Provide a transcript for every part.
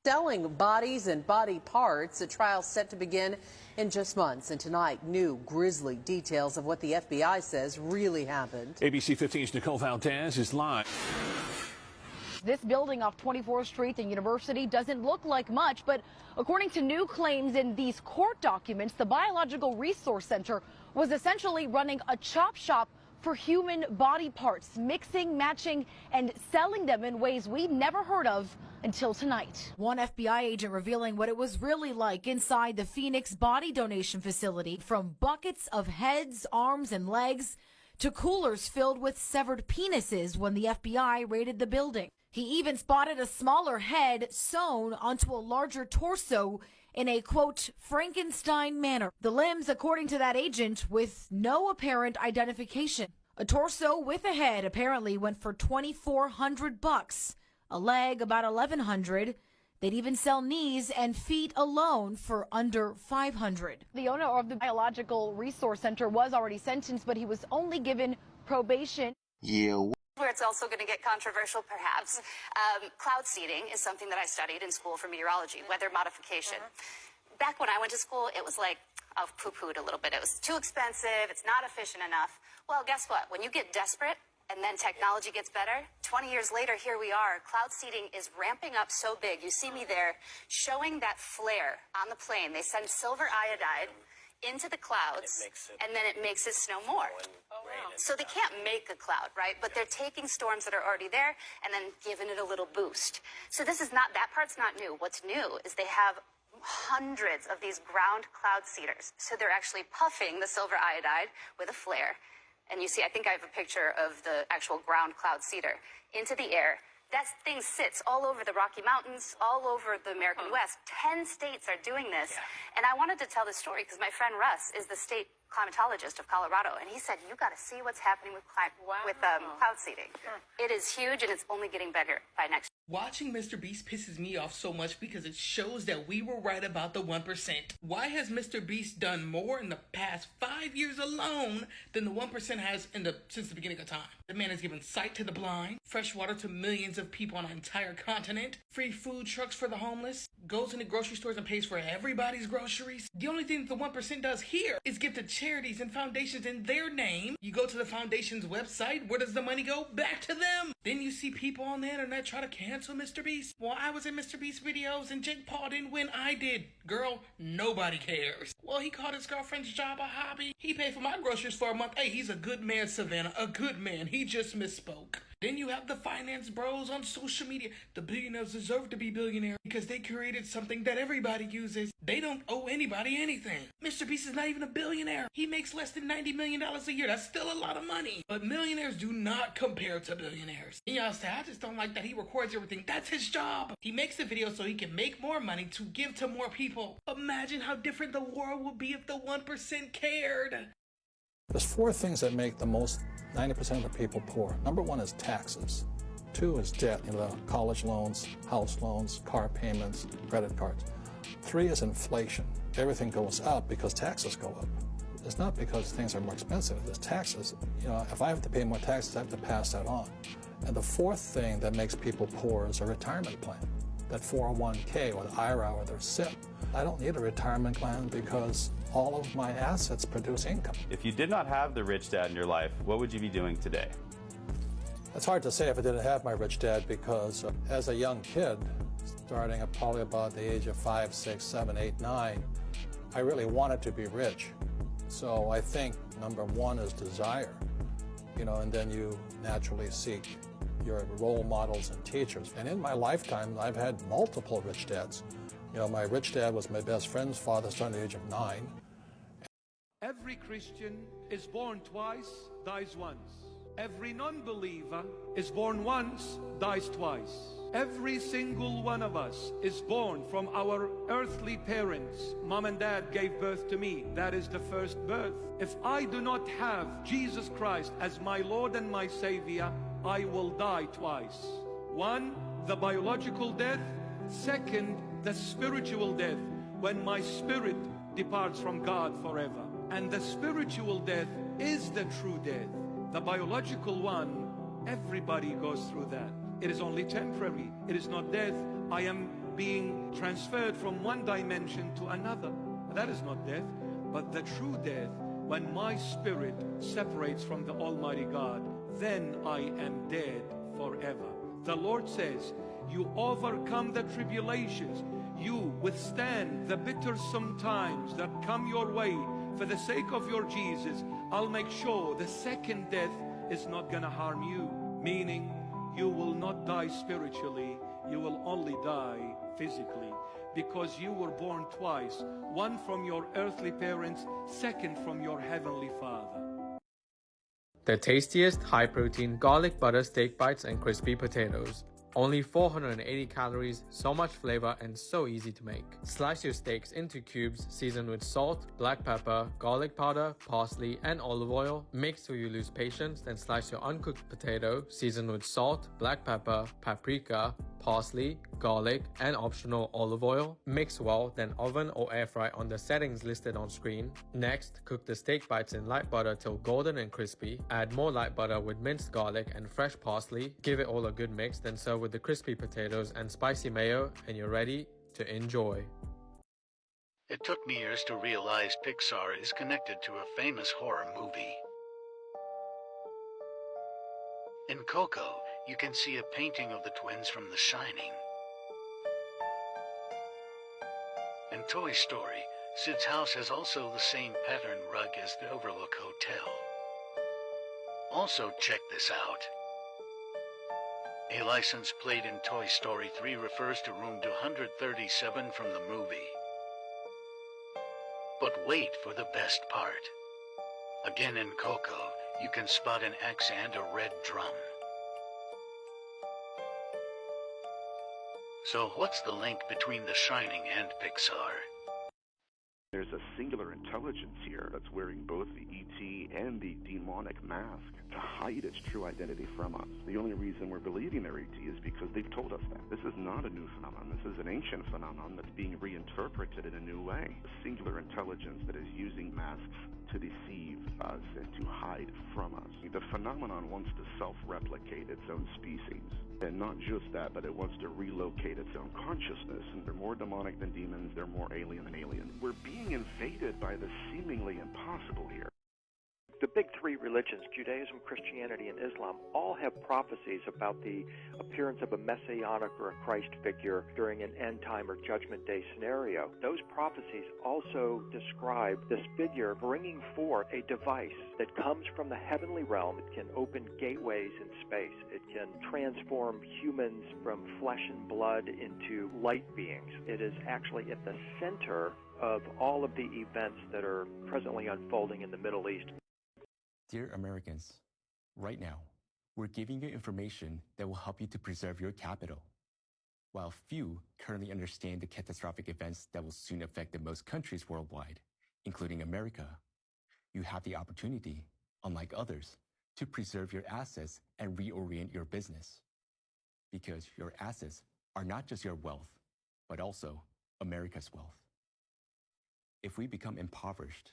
Selling bodies and body parts, a trial set to begin in just months. And tonight, new grisly details of what the FBI says really happened. ABC 15's Nicole Valdez is live. This building off 24th Street and University doesn't look like much, but according to new claims in these court documents, the Biological Resource Center was essentially running a chop shop for human body parts, mixing, matching, and selling them in ways we'd never heard of until tonight. One FBI agent revealing what it was really like inside the Phoenix body donation facility, from buckets of heads, arms, and legs to coolers filled with severed penises when the FBI raided the building. He even spotted a smaller head sewn onto a larger torso in a, quote, Frankenstein manner. The limbs, according to that agent, with no apparent identification. A torso with a head apparently went for $2,400. A leg about $1,100. They'd even sell knees and feet alone for under $500. The owner of the Biological Resource Center was already sentenced, but he was only given probation. Yeah. Where it's also going to get controversial, perhaps. Cloud seeding is something that I studied in school for meteorology, weather modification. Back when I went to school, it was like, I've poo-pooed a little bit. It was too expensive. It's not efficient enough. Well, guess what? When you get desperate and then technology gets better, 20 years later, here we are. Cloud seeding is ramping up so big. You see me there showing that flare on the plane. They send silver iodide into the clouds, and then it makes it snow more. So they can't make a cloud, right? But they're taking storms that are already there and then giving it a little boost. So this is not, that part's not new. What's new is they have hundreds of these ground cloud seeders. So they're actually puffing the silver iodide with a flare. And you see, I think I have a picture of the actual ground cloud seeder into the air. That thing sits all over the Rocky Mountains, all over the American West. 10 states are doing this. And I wanted to tell this story because my friend Russ is the state climatologist of Colorado, and he said, you got to see what's happening with cloud seeding. It is huge, and it's only getting better by next year. Watching Mr. Beast pisses me off so much because it shows that we were right about the 1%. Why has Mr. Beast done more in the past 5 years alone than the 1% has since the beginning of time? The man has given sight to the blind, fresh water to millions of people on an entire continent, free food trucks for the homeless, goes into grocery stores and pays for everybody's groceries. The only thing that the 1% does here is give to charities and foundations in their name. You go to the foundation's website, where does the money go? Back to them. Then you see people on the internet try to cancel Mr. Beast. Well, I was in Mr. Beast videos and Jake Paul didn't win, I did. Girl, nobody cares. Well, he called his girlfriend's job a hobby. He paid for my groceries for a month. Hey, he's a good man, Savannah, a good man. He just misspoke. Then you have the finance bros on social media. The billionaires deserve to be billionaires because they created something that everybody uses. They don't owe anybody anything. Mr. Beast is not even a billionaire. He makes less than $90 million a year. That's still a lot of money. But millionaires do not compare to billionaires. And y'all say, I just don't like that he records everything. That's his job. He makes the video so he can make more money to give to more people. Imagine how different the world would be if the 1% cared. There's four things that make the most 90% of the people poor. Number one is taxes. Two is debt, college loans, house loans, car payments, credit cards. Three is inflation. Everything goes up because taxes go up. It's not because things are more expensive. It's taxes. If I have to pay more taxes, I have to pass that on. And the fourth thing that makes people poor is a retirement plan. That 401k or the IRA or their SIP. I don't need a retirement plan because all of my assets produce income. If you did not have the rich dad in your life, what would you be doing today? It's hard to say if I didn't have my rich dad because as a young kid, starting at probably about the age of 5, 6, 7, 8, 9, I really wanted to be rich. So I think number one is desire, and then you naturally seek your role models and teachers. And in my lifetime, I've had multiple rich dads. My rich dad was my best friend's father starting at the age of 9. Every Christian is born twice, dies once. Every non-believer is born once, dies twice. Every single one of us is born from our earthly parents. Mom and dad gave birth to me. That is the first birth. If I do not have Jesus Christ as my Lord and my Savior, I will die twice. One, the biological death. Second, the spiritual death, when my spirit departs from God forever. And the spiritual death is the true death. The biological one, everybody goes through that. It is only temporary. It is not death. I am being transferred from one dimension to another. That is not death, but the true death, when my spirit separates from the Almighty God, then I am dead forever. The Lord says, you overcome the tribulations, you withstand the bittersome times that come your way for the sake of your Jesus. I'll make sure the second death is not gonna harm you, meaning you will not die spiritually, you will only die physically, because you were born twice, one from your earthly parents, second from your heavenly Father. The tastiest high-protein garlic butter steak bites and crispy potatoes. Only 480 calories, so much flavor, and so easy to make. Slice your steaks into cubes, seasoned with salt, black pepper, garlic powder, parsley, and olive oil. Mix till you lose patience, then slice your uncooked potato, seasoned with salt, black pepper, paprika, parsley, garlic, and optional olive oil. Mix well, then oven or air fry on the settings listed on screen. Next, cook the steak bites in light butter till golden and crispy. Add more light butter with minced garlic and fresh parsley. Give it all a good mix, then serve with the crispy potatoes and spicy mayo, and you're ready to enjoy. It took me years to realize Pixar is connected to a famous horror movie. In Coco, you can see a painting of the twins from The Shining. In Toy Story, Sid's house has also the same pattern rug as the Overlook Hotel. Also, check this out. A license plate in Toy Story 3 refers to room 237 from the movie. But wait for the best part. Again in Coco, you can spot an axe and a red drum. So what's the link between The Shining and Pixar? There's a singular intelligence here that's wearing both the ET and the demonic mask to hide its true identity from us. The only reason we're believing they're ET is because they've told us that. This is not a new phenomenon. This is an ancient phenomenon that's being reinterpreted in a new way. A singular intelligence that is using masks to deceive us and to hide from us. The phenomenon wants to self-replicate its own species. And not just that, but it wants to relocate its own consciousness. And they're more demonic than demons, they're more alien than alien. We're being invaded by the seemingly impossible here. The big three religions, Judaism, Christianity, and Islam, all have prophecies about the appearance of a messianic or a Christ figure during an end time or judgment day scenario. Those prophecies also describe this figure bringing forth a device that comes from the heavenly realm. It can open gateways in space. It can transform humans from flesh and blood into light beings. It is actually at the center of all of the events that are presently unfolding in the Middle East. Dear Americans, right now, we're giving you information that will help you to preserve your capital. While few currently understand the catastrophic events that will soon affect the most countries worldwide, including America, you have the opportunity, unlike others, to preserve your assets and reorient your business. Because your assets are not just your wealth, but also America's wealth. If we become impoverished,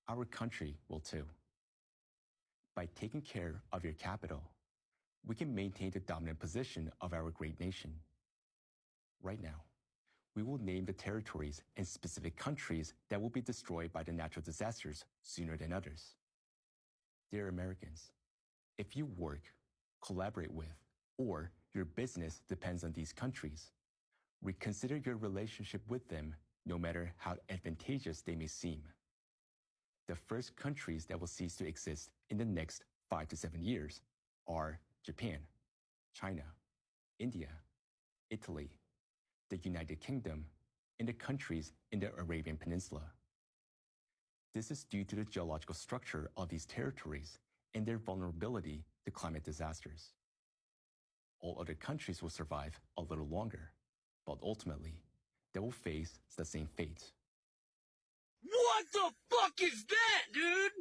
our country will too. By taking care of your capital, we can maintain the dominant position of our great nation. Right now, we will name the territories and specific countries that will be destroyed by the natural disasters sooner than others. Dear Americans, if you work, collaborate with, or your business depends on these countries, reconsider your relationship with them, no matter how advantageous they may seem. The first countries that will cease to exist in the next 5 to 7 years are Japan, China, India, Italy, the United Kingdom, and the countries in the Arabian Peninsula. This is due to the geological structure of these territories and their vulnerability to climate disasters. All other countries will survive a little longer, but ultimately, they will face the same fate. What the fuck is that, dude?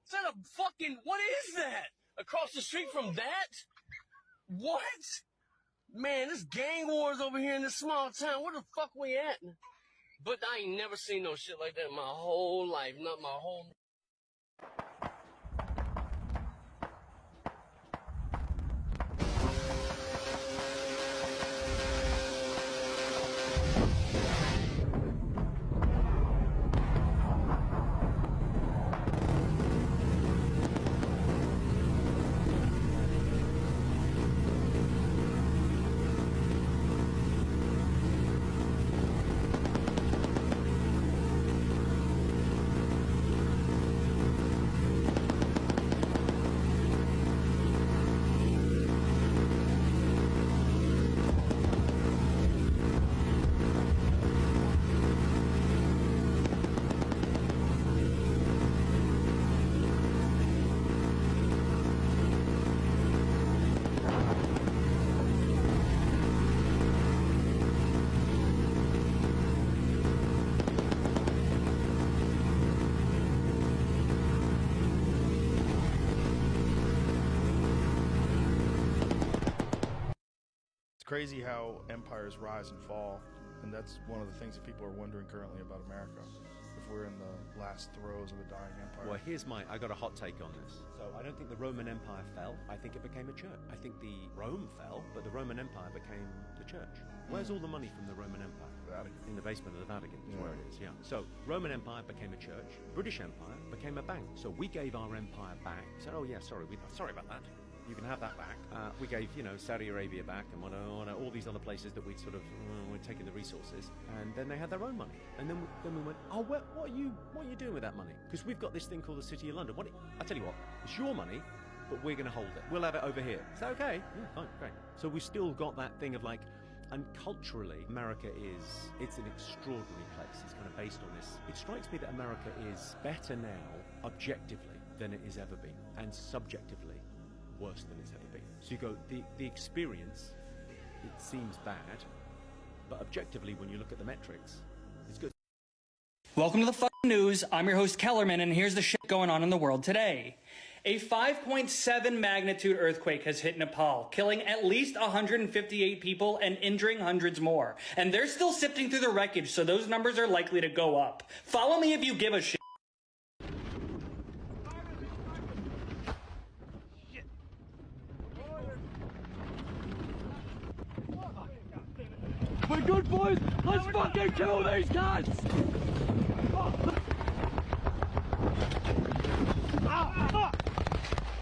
Is that a fucking, what is that? Across the street from that? What? Man, this gang wars over here in this small town. Where the fuck we at? But I ain't never seen no shit like that in my whole life. Not my whole... crazy how empires rise and fall, and that's one of the things that people are wondering currently about America. If we're in the last throes of a dying empire. Well, I got a hot take on this. So I don't think the Roman Empire fell. I think it became a church. I think the Rome fell, but the Roman Empire became the church. Where's all the money from the Roman Empire? Vatican. In the basement of the Vatican is where it is, yeah. So Roman Empire became a church. British Empire became a bank. So we gave our empire back. Said, oh yeah, sorry about that. You can have that back. We gave, Saudi Arabia back and all these other places that we'd sort of we're taking the resources, and then they had their own money. And then we went, oh, what are you doing with that money? Because we've got this thing called the City of London. I tell you what, it's your money, but we're going to hold it. We'll have it over here. Is that okay? Yeah, fine, great. So we've still got that thing of like, and culturally, America it's an extraordinary place. It's kind of based on this. It strikes me that America is better now, objectively, than it has ever been, and subjectively, worse than it's ever been. So you go, the experience, it seems bad, but objectively, when you look at the metrics, it's good. Welcome to the fucking news. I'm your host, Kellerman, and here's the shit going on in the world today. A 5.7 magnitude earthquake has hit Nepal, killing at least 158 people and injuring hundreds more. And they're still sifting through the wreckage, so those numbers are likely to go up. Follow me if you give a shit. We're good, boys! Let's fucking kill these guys!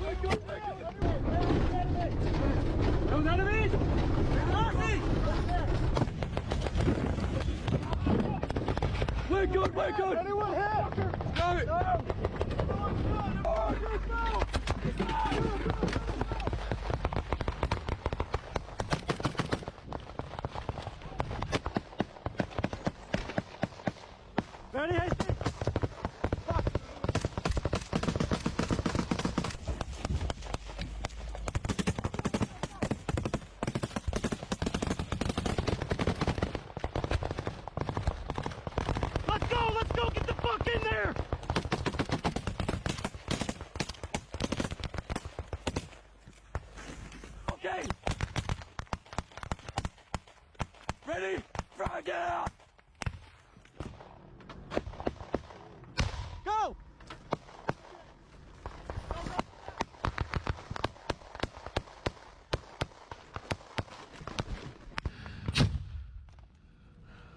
We're good, Those enemies! We're good! Anyone hit? No! Ready, Hasty? Let's go, get the fuck in there! Okay. Ready, frag out! Go!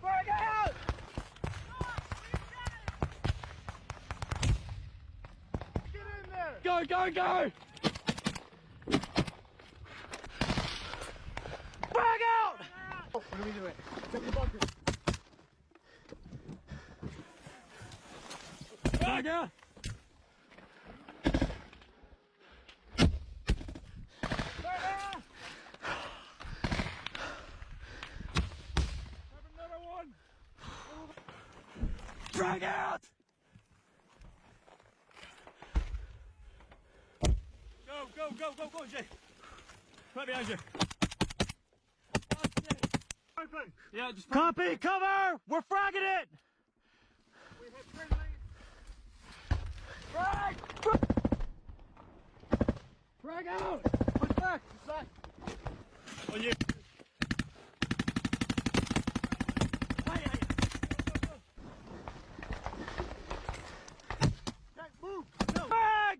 Frag out! Get in there! Go! Frag out! What are we doing? Take the bunker. Frag out! Frag out! Go, Jay. Right behind you. Yeah, just copy, cover! We're fragging it! Frag! Frag out! Push back! On you. Move! No. Frag!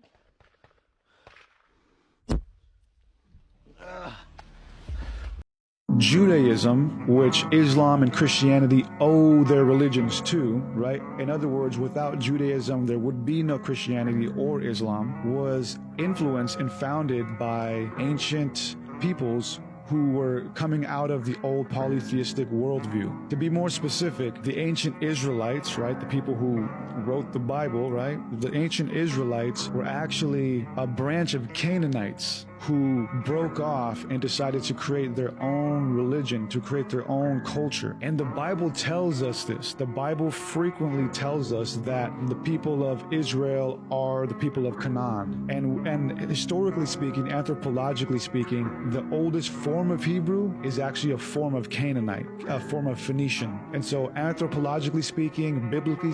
Judaism, which Islam and Christianity owe their religions to, right? In other words, without Judaism, there would be no Christianity or Islam, was influenced and founded by ancient peoples who were coming out of the old polytheistic worldview. To be more specific, the ancient Israelites, right, the people who wrote the Bible, right, the ancient Israelites were actually a branch of Canaanites who broke off and decided to create their own religion, to create their own culture. And the Bible tells us this. The Bible frequently tells us that the people of Israel are the people of Canaan. And historically speaking, anthropologically speaking, the oldest form of Hebrew is actually a form of Canaanite, a form of Phoenician. And so anthropologically speaking, biblically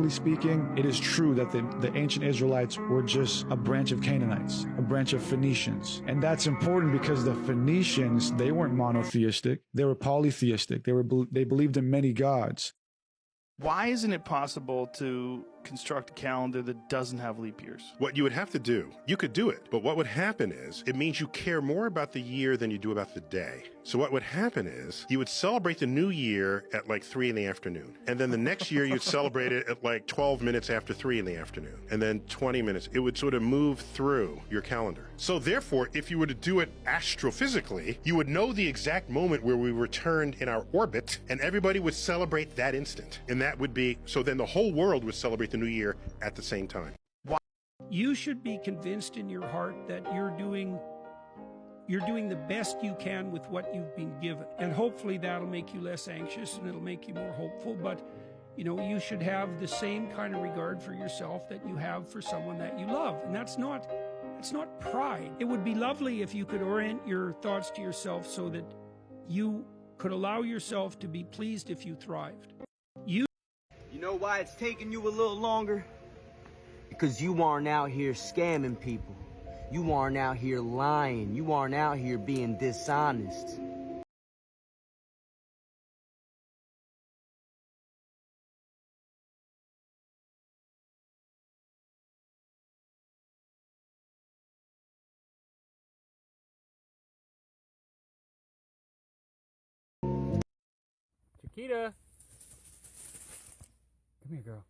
speaking, it is true that the ancient Israelites were just a branch of Canaanites, a branch of Phoenicians. religions. And that's important because the Phoenicians, they weren't monotheistic. They were polytheistic. They believed in many gods. Why isn't it possible to construct a calendar that doesn't have leap years? What you would have to do, you could do it, but what would happen is it means you care more about the year than you do about the day. So what would happen is you would celebrate the new year at like 3 in the afternoon. And then the next year you'd celebrate it at like 12 minutes after 3 in the afternoon. And then 20 minutes. It would sort of move through your calendar. So therefore, if you were to do it astrophysically, you would know the exact moment where we returned in our orbit, and everybody would celebrate that instant. And that would be, so then the whole world would celebrate the new year at the same time. You should be convinced in your heart that you're doing the best you can with what you've been given. And hopefully that'll make you less anxious and it'll make you more hopeful. But, you know, you should have the same kind of regard for yourself that you have for someone that you love. And it's not pride. It would be lovely if you could orient your thoughts to yourself so that you could allow yourself to be pleased if you thrived. You know why it's taking you a little longer? Because you aren't out here scamming people. You aren't out here lying. You aren't out here being dishonest. Chiquita. Come here, girl.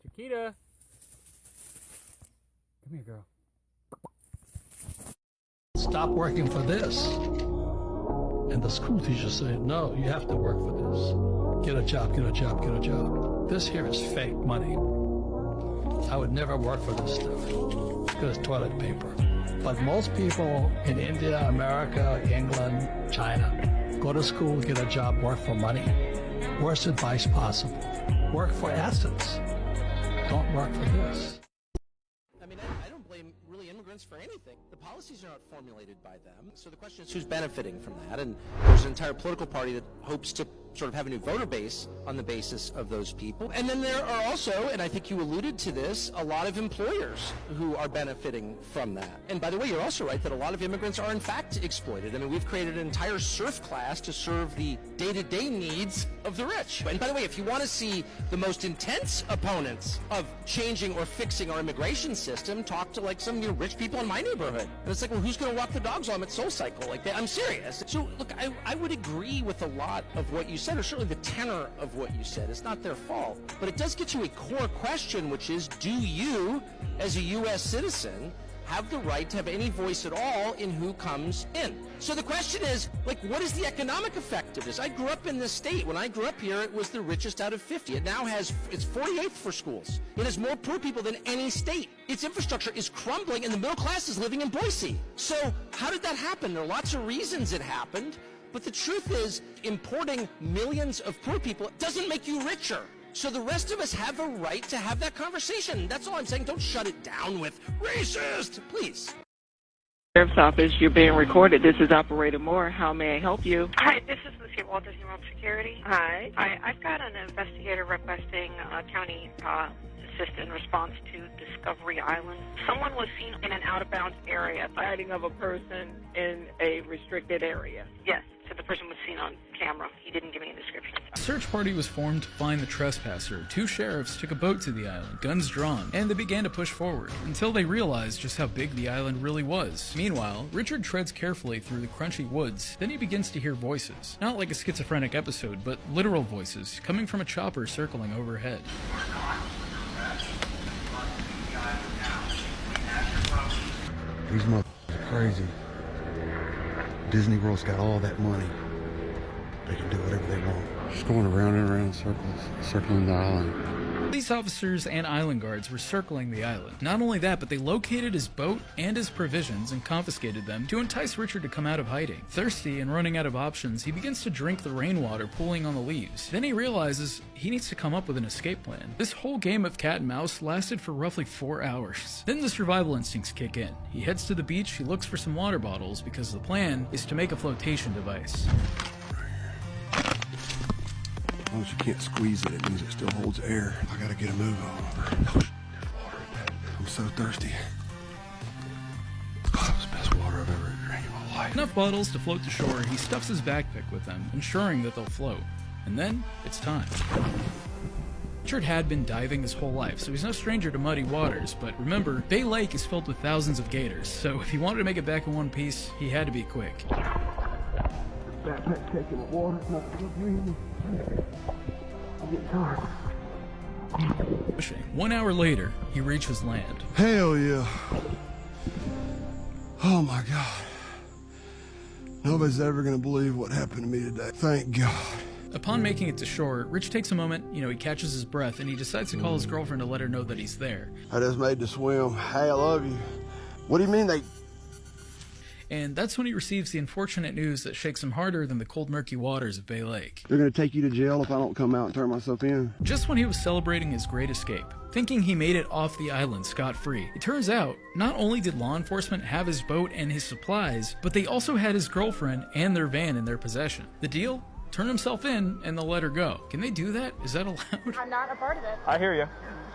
Chiquita. Come here, girl. Stop working for this. And the school teacher said, no, you have to work for this. Get a job, get a job, get a job. This here is fake money. I would never work for this stuff. It's good as toilet paper. But most people in India, America, England, China, go to school, get a job, work for money. Worst advice possible. Work for assets. Don't work for this. I mean, I don't blame really immigrants for anything. The policies are not formulated by them. So the question is who's benefiting from that? And there's an entire political party that hopes to sort of have a new voter base on the basis of those people. And then there are also, and I think you alluded to this, a lot of employers who are benefiting from that. And by the way, you're also right that a lot of immigrants are in fact exploited. I mean, we've created an entire serf class to serve the day-to-day needs of the rich. And by the way, if you want to see the most intense opponents of changing or fixing our immigration system, talk to like some rich people in my neighborhood. And it's like, well, who's going to walk the dogs while I'm at SoulCycle? Like, I'm serious. So look, I would agree with a lot of what you said, or certainly the tenor of what you said. It's not their fault. But it does get to a core question, which is, do you, as a U.S. citizen, have the right to have any voice at all in who comes in? So the question is, like, what is the economic effect of this? I grew up in this state. When I grew up here, it was the richest out of 50. It now has, it's 48th for schools. It has more poor people than any state. Its infrastructure is crumbling, and the middle class is living in Boise. So how did that happen? There are lots of reasons it happened. But the truth is, importing millions of poor people doesn't make you richer. So the rest of us have a right to have that conversation. That's all I'm saying. Don't shut it down with racist, please. Sheriff's Office, you're being recorded. This is Operator Moore. How may I help you? Hi, this is Lucy Walters, Home Security. Hi. I've got an investigator requesting county assist in response to Discovery Island. Someone was seen in an out-of-bounds area. Sighting of a person in a restricted area. Yes, so the person was seen on camera. He didn't give me a description. A search party was formed to find the trespasser. 2 sheriffs took a boat to the island, guns drawn, and they began to push forward, until they realized just how big the island really was. Meanwhile, Richard treads carefully through the crunchy woods. Then he begins to hear voices. Not like a schizophrenic episode, but literal voices, coming from a chopper circling overhead. These motherfuckers are crazy. Disney World's got all that money. They can do whatever they want. Just going around and around in circles, circling the island. Police officers and island guards were circling the island. Not only that, but they located his boat and his provisions and confiscated them to entice Richard to come out of hiding. Thirsty and running out of options, he begins to drink the rainwater pooling on the leaves. Then he realizes he needs to come up with an escape plan. This whole game of cat and mouse lasted for roughly 4 hours. Then the survival instincts kick in. He heads to the beach, he looks for some water bottles because the plan is to make a flotation device. As long as you can't squeeze it, it means it still holds air. I gotta get a move on. I'm so thirsty. life. Enough bottles to float to shore, he stuffs his backpack with them, ensuring that they'll float. And then, it's time. Richard had been diving his whole life, so he's no stranger to muddy waters, but remember, Bay Lake is filled with thousands of gators, so if he wanted to make it back in one piece, he had to be quick. Backpack taking the water, it's not gonna breathe. I'm getting tired. 1 hour later, he reaches land. Hell yeah. Oh my God. Nobody's ever gonna believe what happened to me today. Thank God. Upon making it to shore, Rich takes a moment, he catches his breath, and he decides to call his girlfriend to let her know that he's there. I just made the swim. Hey, I love you. What do you mean they... And that's when he receives the unfortunate news that shakes him harder than the cold, murky waters of Bay Lake. They're gonna take you to jail if I don't come out and turn myself in? Just when he was celebrating his great escape, thinking he made it off the island scot-free, it turns out, not only did law enforcement have his boat and his supplies, but they also had his girlfriend and their van in their possession. The deal? Turn himself in and they'll let her go. Can they do that? Is that allowed? I'm not a part of it. I hear you.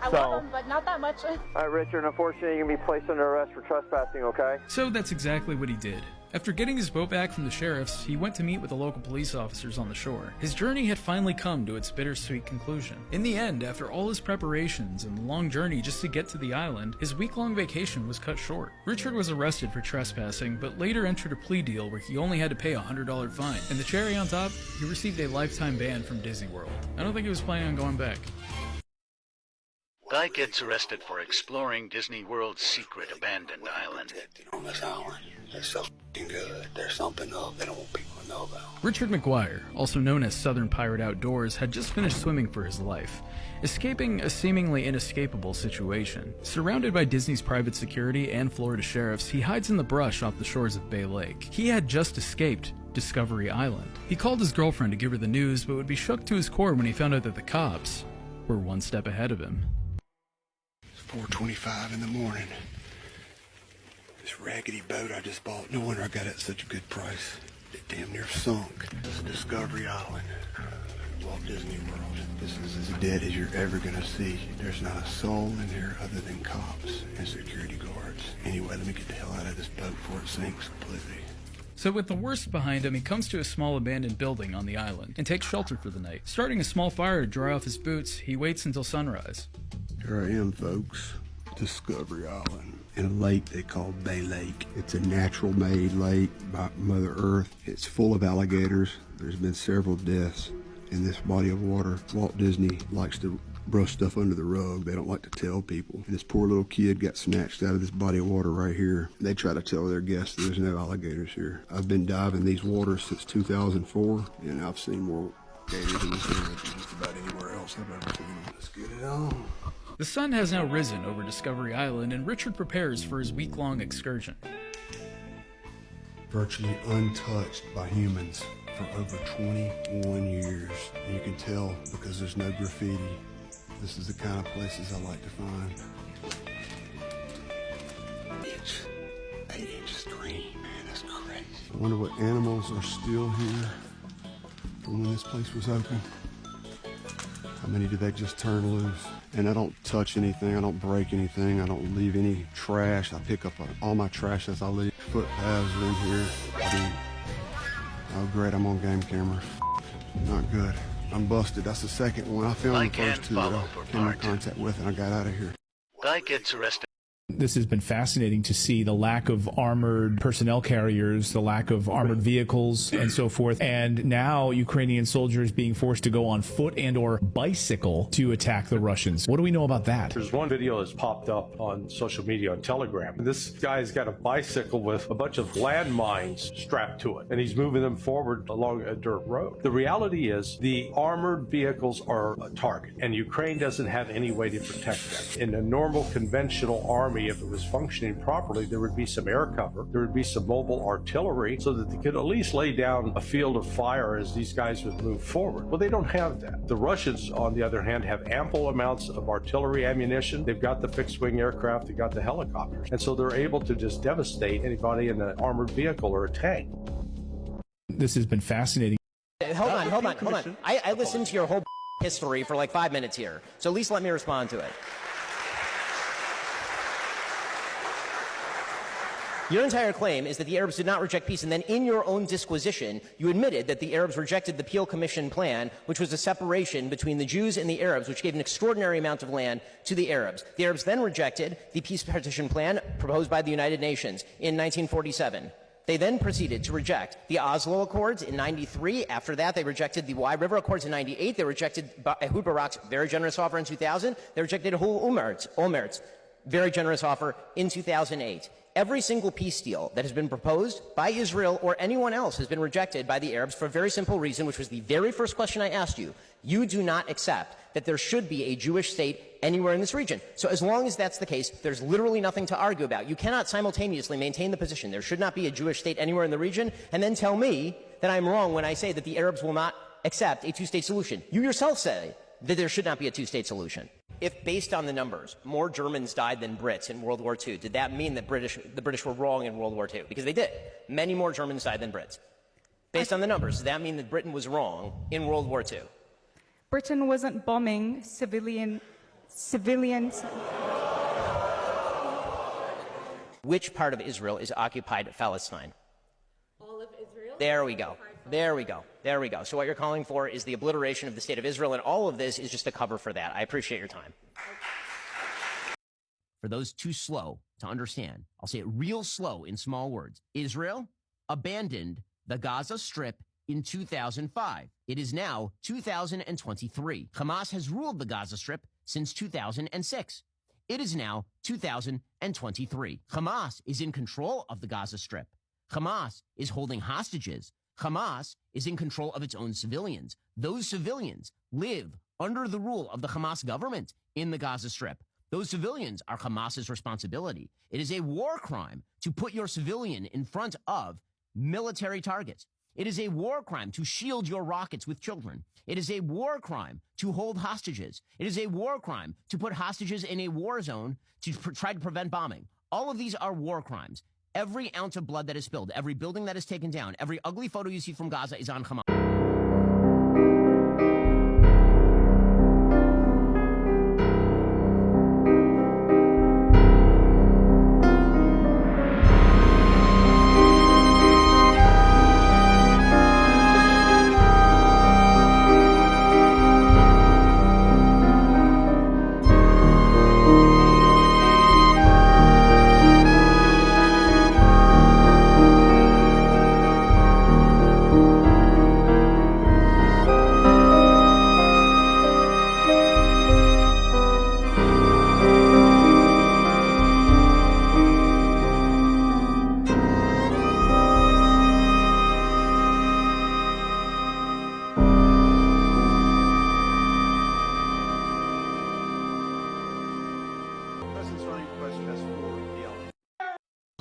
I love him, but not that much. All right, Richard, unfortunately, you're going to be placed under arrest for trespassing, okay? So that's exactly what he did. After getting his boat back from the sheriffs, he went to meet with the local police officers on the shore. His journey had finally come to its bittersweet conclusion. In the end, after all his preparations and the long journey just to get to the island, his week-long vacation was cut short. Richard was arrested for trespassing, but later entered a plea deal where he only had to pay a $100 fine. And the cherry on top, he received a lifetime ban from Disney World. I don't think he was planning on going back. Guy gets arrested for exploring Disney World's secret abandoned island. On this island, they're so f***ing good. There's something up they don't want people to know about. Richard McGuire, also known as Southern Pirate Outdoors, had just finished swimming for his life, escaping a seemingly inescapable situation. Surrounded by Disney's private security and Florida sheriffs, he hides in the brush off the shores of Bay Lake. He had just escaped Discovery Island. He called his girlfriend to give her the news, but would be shook to his core when he found out that the cops were one step ahead of him. 4:25 in the morning. This raggedy boat I just bought, no wonder I got it at such a good price. It damn near sunk. This is Discovery Island, Walt Disney World. This is as dead as you're ever gonna see. There's not a soul in here other than cops and security guards. Anyway, let me get the hell out of this boat before it sinks completely. So with the worst behind him, he comes to a small abandoned building on the island and takes shelter for the night. Starting a small fire to dry off his boots, he waits until sunrise. Here I am, folks. Discovery Island. In a lake they call Bay Lake. It's a natural-made lake by Mother Earth. It's full of alligators. There's been several deaths in this body of water. Walt Disney likes to brush stuff under the rug. They don't like to tell people. And this poor little kid got snatched out of this body of water right here. They try to tell their guests there's no alligators here. I've been diving these waters since 2004, and I've seen more gators in this area than just about anywhere else I've ever seen them. Let's get it on. The sun has now risen over Discovery Island, and Richard prepares for his week-long excursion. Virtually untouched by humans for over 21 years. And you can tell because there's no graffiti. This is the kind of places I like to find. It's 8 inches green, man, that's crazy. I wonder what animals are still here from when this place was open. How many did they just turn loose? And I don't touch anything, I don't break anything, I don't leave any trash. I pick up all my trash as I leave. Footpaths are in here. Oh great, I'm on game camera. Not good. I'm busted. That's the second one. I filmed the first two that I came in contact with and I got out of here. Guy gets arrested. This has been fascinating to see the lack of armored personnel carriers, the lack of armored vehicles, and so forth. And now Ukrainian soldiers being forced to go on foot and or bicycle to attack the Russians. What do we know about that? There's one video that's popped up on social media on Telegram. This guy's got a bicycle with a bunch of landmines strapped to it, and he's moving them forward along a dirt road. The reality is the armored vehicles are a target, and Ukraine doesn't have any way to protect them. In a normal conventional army, if it was functioning properly, there would be some air cover, there would be some mobile artillery so that they could at least lay down a field of fire as these guys would move forward. Well, they don't have that. The Russians, on the other hand, have ample amounts of artillery ammunition. They've got the fixed-wing aircraft, they've got the helicopters, and so they're able to just devastate anybody in an armored vehicle or a tank. This has been fascinating. Hold on. I listened to your whole history for like 5 minutes here, so at least let me respond to it. Your entire claim is that the Arabs did not reject peace, and then in your own disquisition, you admitted that the Arabs rejected the Peel Commission plan, which was a separation between the Jews and the Arabs, which gave an extraordinary amount of land to the Arabs. The Arabs then rejected the peace partition plan proposed by the United Nations in 1947. They then proceeded to reject the Oslo Accords in 93. After that, they rejected the Wye River Accords in 98. They rejected Ehud Barak's very generous offer in 2000. They rejected Olmert's very generous offer in 2008. Every single peace deal that has been proposed by Israel or anyone else has been rejected by the Arabs for a very simple reason, which was the very first question I asked you. You do not accept that there should be a Jewish state anywhere in this region. So as long as that's the case, there's literally nothing to argue about. You cannot simultaneously maintain the position there should not be a Jewish state anywhere in the region and then tell me that I'm wrong when I say that the Arabs will not accept a two-state solution. You yourself say that there should not be a two-state solution. If, based on the numbers, more Germans died than Brits in World War II, did that mean that the British were wrong in World War II? Because they did. Many more Germans died than Brits. Based on the numbers, does that mean that Britain was wrong in World War II? Britain wasn't bombing civilians. Which part of Israel is occupied Palestine? All of Israel? There we go. There we go. There we go. So what you're calling for is the obliteration of the state of Israel, and all of this is just a cover for that. I appreciate your time. For those too slow to understand, I'll say it real slow in small words. Israel abandoned the Gaza Strip in 2005. It is now 2023. Hamas has ruled the Gaza Strip since 2006. It is now 2023. Hamas is in control of the Gaza Strip. Hamas is holding hostages. Hamas is in control of its own civilians. Those civilians live under the rule of the Hamas government in the Gaza Strip. Those civilians are Hamas's responsibility. It is a war crime to put your civilian in front of military targets. It is a war crime to shield your rockets with children. It is a war crime to hold hostages. It is a war crime to put hostages in a war zone to try to prevent bombing. All of these are war crimes. Every ounce of blood that is spilled, every building that is taken down, every ugly photo you see from Gaza is on Hamas.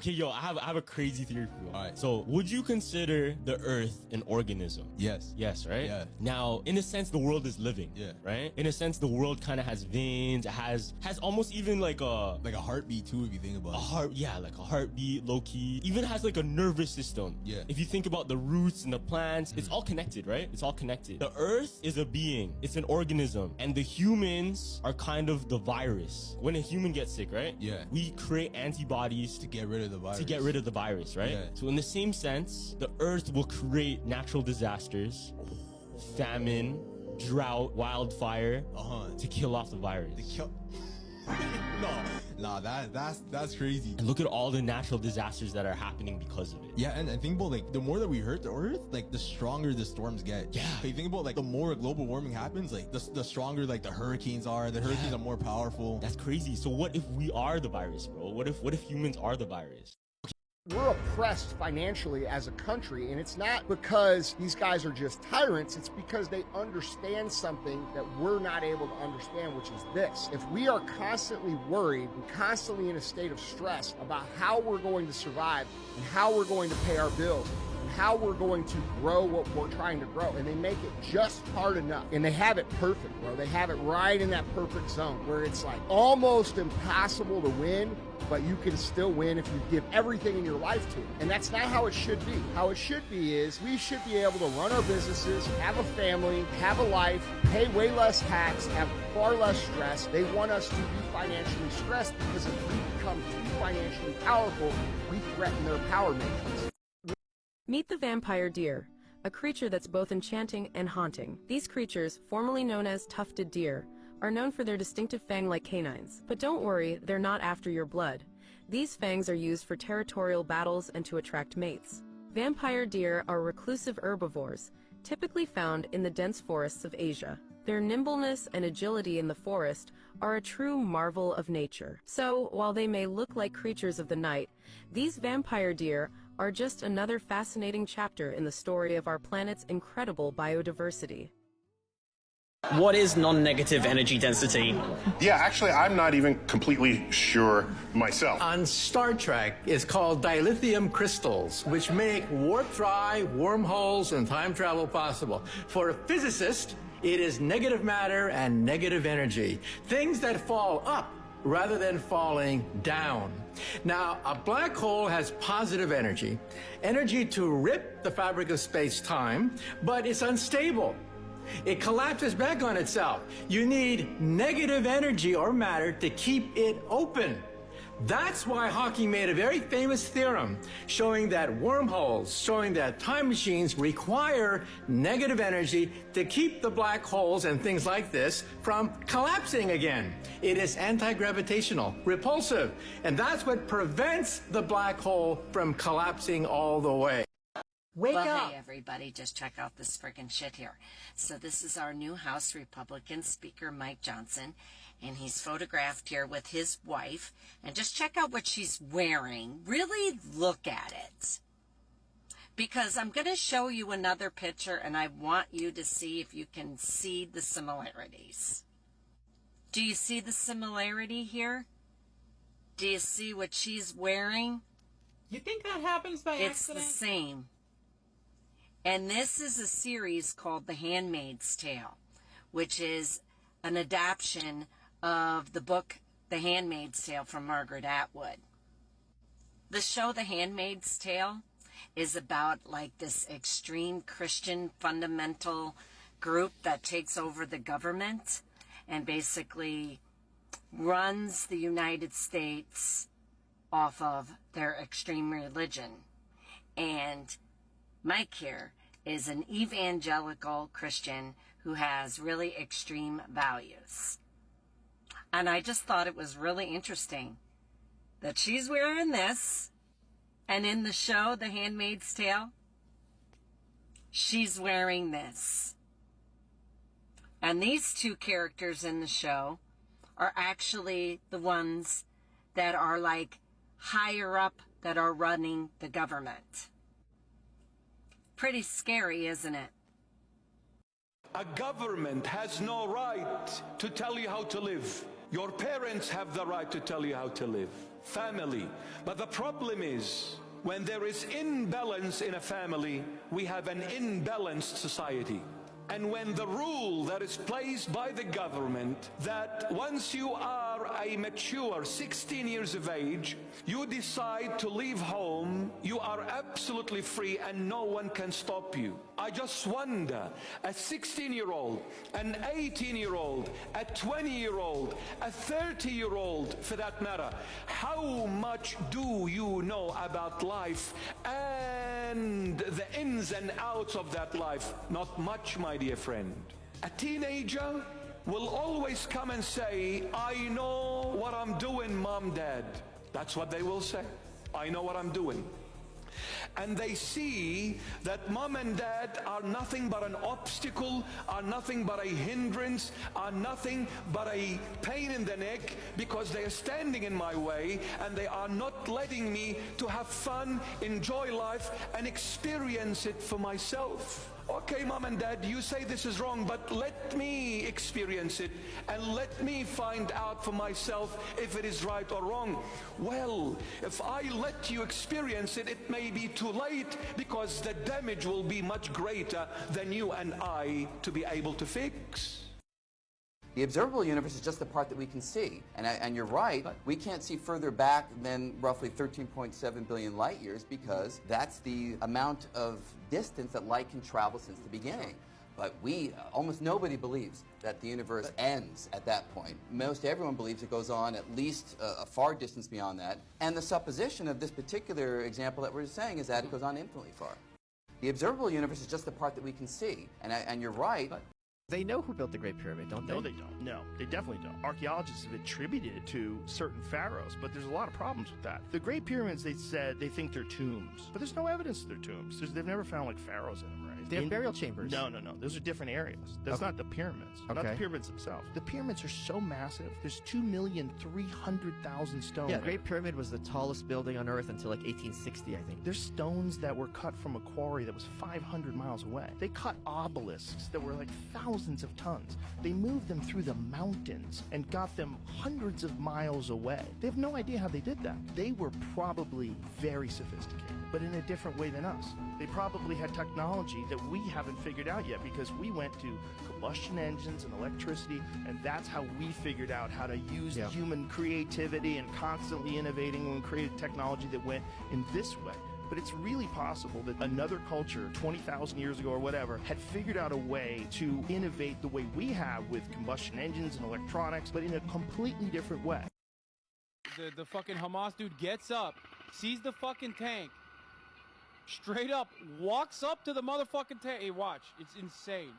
Okay, yo, I have a crazy theory for you. All right. So, would you consider the Earth an organism? Yes. Yes, right? Yeah. Now, in a sense, the world is living. Yeah. Right? In a sense, the world kind of has veins. It has almost even like a heartbeat too, if you think about it. Yeah, like a heartbeat, low key. Even has like a nervous system. Yeah. If you think about the roots and the plants, it's all connected, right? It's all connected. The Earth is a being. It's an organism, and the humans are kind of the virus. When a human gets sick, right? Yeah. We create antibodies to get rid of the virus. Virus, right? Yeah. So in the same sense, the Earth will create natural disasters, famine, drought, wildfire, to kill off the virus. No, that's crazy. And look at all the natural disasters that are happening because of it. Yeah, and think about like the more that we hurt the Earth, like the stronger the storms get. Yeah. You think about like the more global warming happens, like the stronger like the hurricanes are. The hurricanes are more powerful. That's crazy. So what if we are the virus, bro? What if humans are the virus? We're oppressed financially as a country, and it's not because these guys are just tyrants, it's because they understand something that we're not able to understand, which is this. If we are constantly worried and constantly in a state of stress about how we're going to survive and how we're going to pay our bills, and how we're going to grow what we're trying to grow, and they make it just hard enough, and they have it perfect, bro. They have it right in that perfect zone where it's like almost impossible to win, but you can still win if you give everything in your life to it. And that's not how it should be. How it should be is we should be able to run our businesses, have a family, have a life, pay way less tax, have far less stress. They want us to be financially stressed because if we become too financially powerful, we threaten their power matrix. Meet the vampire deer, a creature that's both enchanting and haunting. These creatures, formerly known as tufted deer, are known for their distinctive fang-like canines. But don't worry, they're not after your blood. These fangs are used for territorial battles and to attract mates. Vampire deer are reclusive herbivores, typically found in the dense forests of Asia. Their nimbleness and agility in the forest are a true marvel of nature. So, while they may look like creatures of the night, these vampire deer are just another fascinating chapter in the story of our planet's incredible biodiversity. What is non-negative energy density? Yeah, actually, I'm not even completely sure myself. On Star Trek, it's called dilithium crystals, which make warp-drive, wormholes, and time travel possible. For a physicist, it is negative matter and negative energy, things that fall up rather than falling down. Now, a black hole has positive energy, energy to rip the fabric of space-time, but it's unstable. It collapses back on itself. You need negative energy or matter to keep it open. That's why Hawking made a very famous theorem showing that wormholes, showing that time machines require negative energy to keep the black holes and things like this from collapsing again. It is anti-gravitational, repulsive, and that's what prevents the black hole from collapsing all the way. Wake up! Hey everybody, just check out this friggin' shit here. So this is our new House Republican Speaker Mike Johnson, and he's photographed here with his wife. And just check out what she's wearing. Really look at it. Because I'm going to show you another picture, and I want you to see if you can see the similarities. Do you see the similarity here? Do you see what she's wearing? You think that happens by It's accident? the same. And this is a series called The Handmaid's Tale, which is an adaptation of the book The Handmaid's Tale from Margaret Atwood. The show The Handmaid's Tale is about like this extreme Christian fundamental group that takes over the government and basically runs the United States off of their extreme religion. And Mike here is an evangelical Christian who has really extreme values. And I just thought it was really interesting that she's wearing this, and in the show, The Handmaid's Tale, she's wearing this. And these two characters in the show are actually the ones that are like higher up that are running the government. Pretty scary, isn't it? A government has no right to tell you how to live. Your parents have the right to tell you how to live. Family. But the problem is, when there is imbalance in a family, we have an imbalanced society. And when the rule that is placed by the government that once you are a mature 16 years of age, you decide to leave home, you are absolutely free and no one can stop you. I just wonder, a 16-year-old, an 18-year-old, a 20-year-old, a 30-year-old for that matter, how much do you know about life and the ins and outs of that life? Not much, my dear friend. A teenager will always come and say, I know what I'm doing, Mom, Dad. That's what they will say. I know what I'm doing. And they see that Mom and Dad are nothing but an obstacle, are nothing but a hindrance, are nothing but a pain in the neck because they are standing in my way and they are not letting me to have fun, enjoy life and experience it for myself. Okay, Mom and Dad, you say this is wrong, but let me experience it and let me find out for myself if it is right or wrong. Well, if I let you experience it, it may be too late because the damage will be much greater than you and I to be able to fix. The observable universe is just the part that we can see. And you're right, we can't see further back than roughly 13.7 billion light years because that's the amount of distance that light can travel since the beginning. But almost nobody believes that the universe ends at that point. Most everyone believes it goes on at least a far distance beyond that. And the supposition of this particular example that we're saying is that it goes on infinitely far. The observable universe is just the part that we can see. And you're right. They know who built the Great Pyramid, don't they? No, they don't. No, they definitely don't. Archaeologists have attributed to certain pharaohs, but there's a lot of problems with that. The Great Pyramids, they said they think they're tombs, but there's no evidence they're tombs. They've never found like pharaohs in them, right? They have burial chambers. No. Those are different areas. That's not the pyramids. Not the pyramids themselves. The pyramids are so massive. There's 2,300,000 stones. Yeah, the Great Pyramid was the tallest building on Earth until like 1860, I think. There's stones that were cut from a quarry that was 500 miles away. They cut obelisks that were like thousands of tons. They moved them through the mountains and got them hundreds of miles away. They have no idea how they did that. They were probably very sophisticated, but in a different way than us. They probably had technology that we haven't figured out yet because we went to combustion engines and electricity, and that's how we figured out how to use human creativity and constantly innovating when we created technology that went in this way. But it's really possible that another culture 20,000 years ago or whatever had figured out a way to innovate the way we have with combustion engines and electronics, but in a completely different way. The fucking Hamas dude gets up, sees the fucking tank, straight up walks up to the motherfucking tank. Hey, watch. It's insane.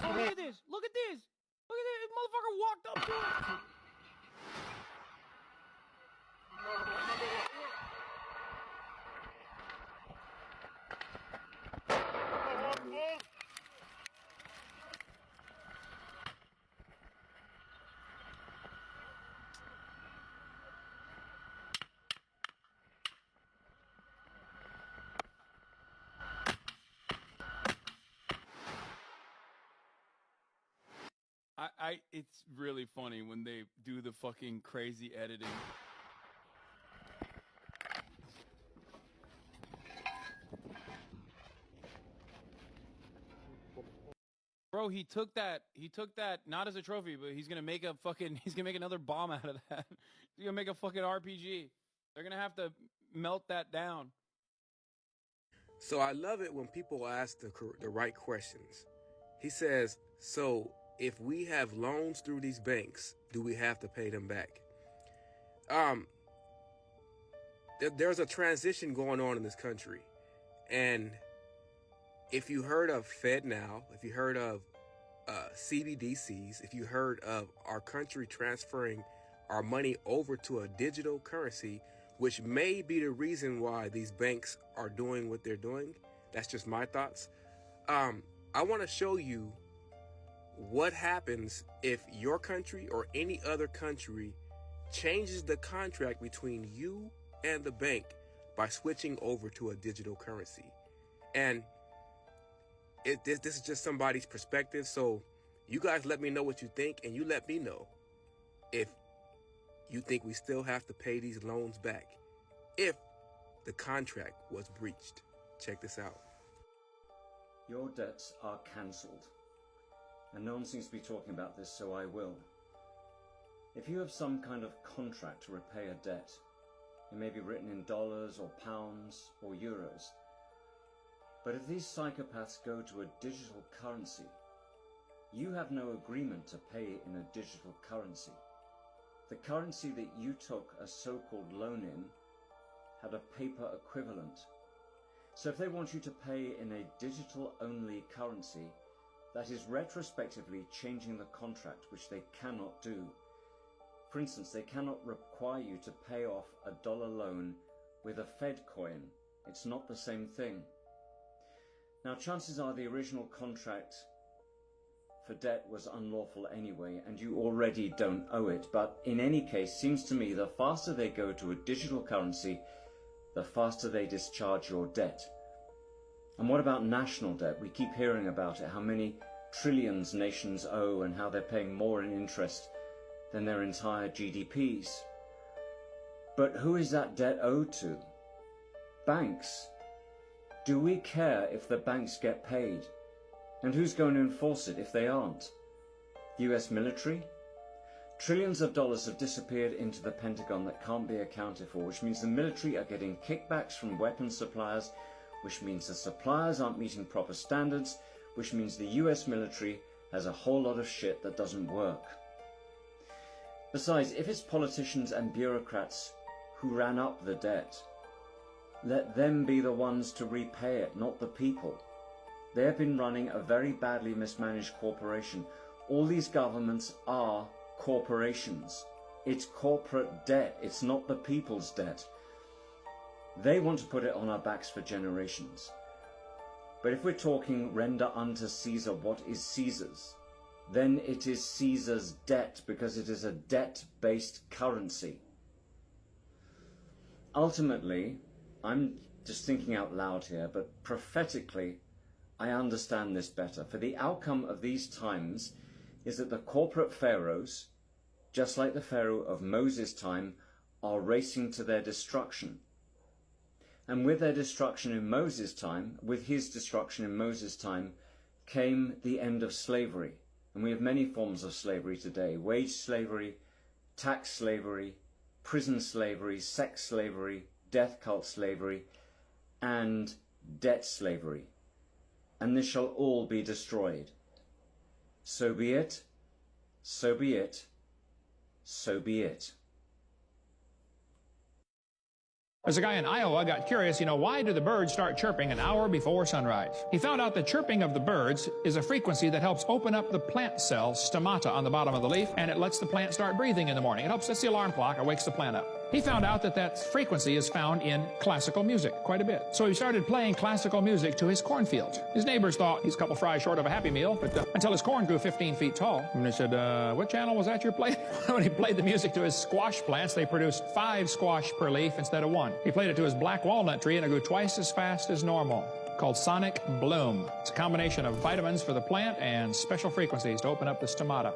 Look at this. Look at this. Look at this. Motherfucker walked up to it. It's really funny when they do the fucking crazy editing. Bro, he took that not as a trophy, but he's gonna make another bomb out of that. He's gonna make a fucking RPG. They're gonna have to melt that down. So I love it when people ask the right questions. He says, so if we have loans through these banks, do we have to pay them back? There's a transition going on in this country. And if you heard of FedNow, if you heard of CBDCs, if you heard of our country transferring our money over to a digital currency, which may be the reason why these banks are doing what they're doing, that's just my thoughts. I want to show you what happens if your country or any other country changes the contract between you and the bank by switching over to a digital currency. And this is just somebody's perspective, so you guys let me know what you think, and you let me know if you think we still have to pay these loans back if the contract was breached. Check this out. Your debts are cancelled. And no one seems to be talking about this, so I will. If you have some kind of contract to repay a debt, it may be written in dollars or pounds or euros. But if these psychopaths go to a digital currency, you have no agreement to pay in a digital currency. The currency that you took a so-called loan in had a paper equivalent. So if they want you to pay in a digital-only currency, that is retrospectively changing the contract, which they cannot do. For instance, they cannot require you to pay off a dollar loan with a Fed coin. It's not the same thing. Now, chances are the original contract for debt was unlawful anyway, and you already don't owe it. But in any case, seems to me the faster they go to a digital currency, the faster they discharge your debt. And what about national debt? We keep hearing about it, how many trillions nations owe and how they're paying more in interest than their entire GDPs. But who is that debt owed to? Banks. Do we care if the banks get paid? And who's going to enforce it if they aren't? The US military? Trillions of dollars have disappeared into the Pentagon that can't be accounted for, which means the military are getting kickbacks from weapons suppliers, which means the suppliers aren't meeting proper standards, which means the US military has a whole lot of shit that doesn't work. Besides, if it's politicians and bureaucrats who ran up the debt, let them be the ones to repay it, not the people. They have been running a very badly mismanaged corporation. All these governments are corporations. It's corporate debt. It's not the people's debt. They want to put it on our backs for generations. But if we're talking render unto Caesar what is Caesar's, then it is Caesar's debt, because it is a debt-based currency. Ultimately, I'm just thinking out loud here, but prophetically, I understand this better. For the outcome of these times is that the corporate pharaohs, just like the Pharaoh of Moses' time, are racing to their destruction. And with their destruction in Moses' time, with his destruction in Moses' time, came the end of slavery. And we have many forms of slavery today: wage slavery, tax slavery, prison slavery, sex slavery, death cult slavery, and debt slavery. And this shall all be destroyed. So be it, so be it, so be it. As a guy in Iowa got curious, why do the birds start chirping an hour before sunrise? He found out the chirping of the birds is a frequency that helps open up the plant cells, stomata, on the bottom of the leaf, and it lets the plant start breathing in the morning. It helps, that's the alarm clock, it wakes the plant up. He found out that frequency is found in classical music quite a bit. So he started playing classical music to his cornfields. His neighbors thought he's a couple fries short of a Happy Meal, but until his corn grew 15 feet tall. And they said, what channel was that you're playing? When he played the music to his squash plants, they produced 5 squash per leaf instead of 1. He played it to his black walnut tree, and it grew twice as fast as normal. Called Sonic Bloom. It's a combination of vitamins for the plant and special frequencies to open up the stomata.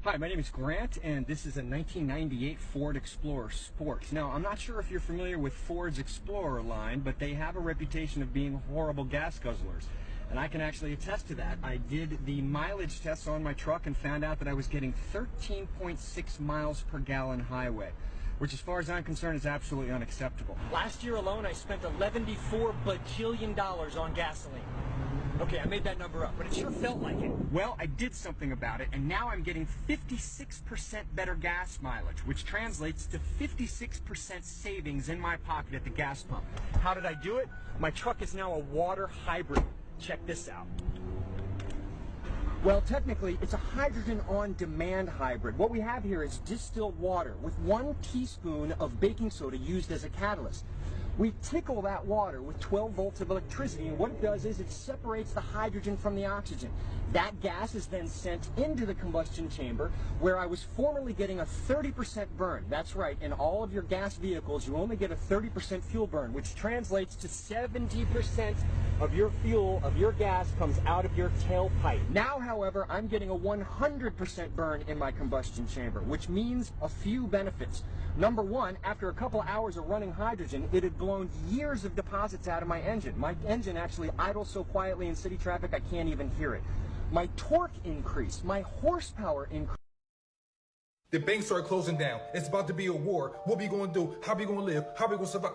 Hi, my name is Grant, and this is a 1998 Ford Explorer Sport. Now, I'm not sure if you're familiar with Ford's Explorer line, but they have a reputation of being horrible gas guzzlers. And I can actually attest to that. I did the mileage tests on my truck and found out that I was getting 13.6 miles per gallon highway, which as far as I'm concerned is absolutely unacceptable. Last year alone, I spent $11.4 bajillion on gasoline. Okay, I made that number up, but it sure felt like it. Well, I did something about it, and now I'm getting 56% better gas mileage, which translates to 56% savings in my pocket at the gas pump. How did I do it? My truck is now a water hybrid. Check this out. Well, technically, it's a hydrogen on-demand hybrid. What we have here is distilled water with 1 teaspoon of baking soda used as a catalyst. We tickle that water with 12 volts of electricity, and what it does is it separates the hydrogen from the oxygen. That gas is then sent into the combustion chamber, where I was formerly getting a 30% burn. That's right, in all of your gas vehicles, you only get a 30% fuel burn, which translates to 70% of your fuel, of your gas, comes out of your tailpipe. Now, however, I'm getting a 100% burn in my combustion chamber, which means a few benefits. Number one, after a couple hours of running hydrogen, it had blown years of deposits out of my engine. My engine actually idles so quietly in city traffic I can't even hear it. My torque increased, my horsepower increased. The banks start closing down. It's about to be a war. What we gonna do? How we gonna live? How we gonna survive?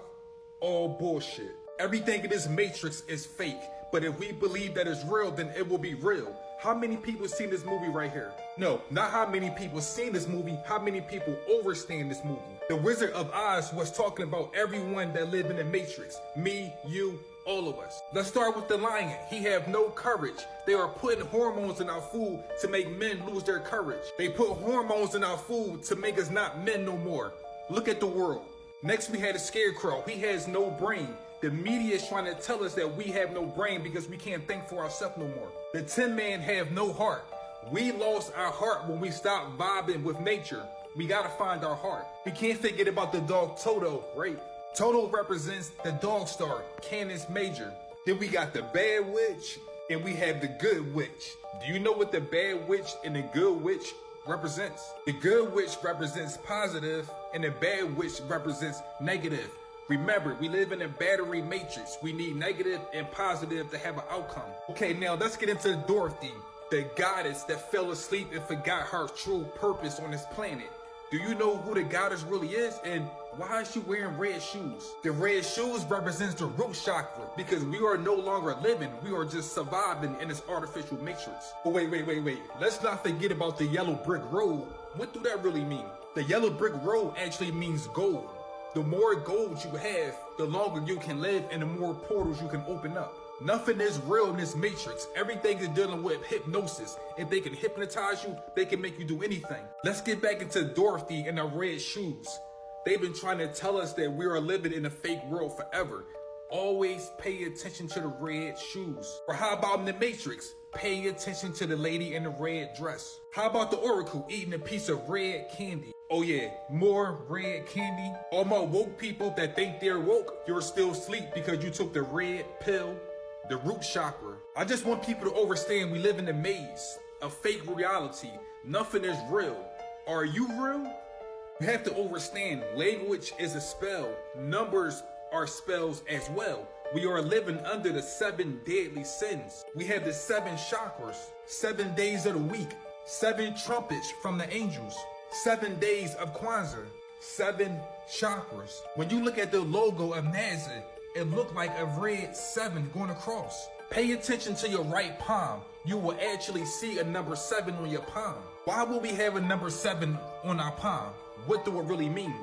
All bullshit. Everything in this matrix is fake. But if we believe that it's real, then it will be real. How many people seen this movie right here? No, not how many people seen this movie, how many people overstand this movie. The Wizard of Oz was talking about everyone that lived in the Matrix. Me, you, all of us. Let's start with the lion. He have no courage. They are putting hormones in our food to make men lose their courage. They put hormones in our food to make us not men no more. Look at the world. Next we had a scarecrow. He has no brain. The media is trying to tell us that we have no brain because we can't think for ourselves no more. The Tin Man have no heart. We lost our heart when we stopped vibing with nature. We gotta find our heart. We can't forget about the dog Toto, right? Toto represents the dog star, Canis Major. Then we got the bad witch, and we have the good witch. Do you know what the bad witch and the good witch represents? The good witch represents positive, and the bad witch represents negative. Remember, we live in a battery matrix. We need negative and positive to have an outcome. Okay, now let's get into Dorothy. the goddess that fell asleep and forgot her true purpose on this planet. Do you know who the goddess really is, and why is she wearing red shoes? The red shoes represents the root chakra, because we are no longer living, we are just surviving in this artificial matrix. But wait. Let's not forget about the yellow brick road. What do that really mean? The yellow brick road actually means gold. The more gold you have, the longer you can live and the more portals you can open up. Nothing is real in this matrix. Everything is dealing with hypnosis. If they can hypnotize you, they can make you do anything. Let's get back into Dorothy and the red shoes. They've been trying to tell us that we are living in a fake world forever. Always pay attention to the red shoes. Or how about in the Matrix? Pay attention to the lady in the red dress. How about the Oracle eating a piece of red candy? Oh yeah, more red candy. All my woke people that think they're woke, you're still asleep because you took the red pill. The root chakra. I just want people to understand we live in a maze, a fake reality. Nothing is real. Are you real? You have to understand, language is a spell. Numbers are spells as well. We are living under the 7 deadly sins. We have the 7 chakras, 7 days of the week, 7 trumpets from the angels, 7 days of Kwanzaa, 7 chakras. When you look at the logo of NASA, it looked like a red 7 going across. Pay attention to your right palm. You will actually see a number 7 on your palm. Why would we have a number 7 on our palm? What do it really mean?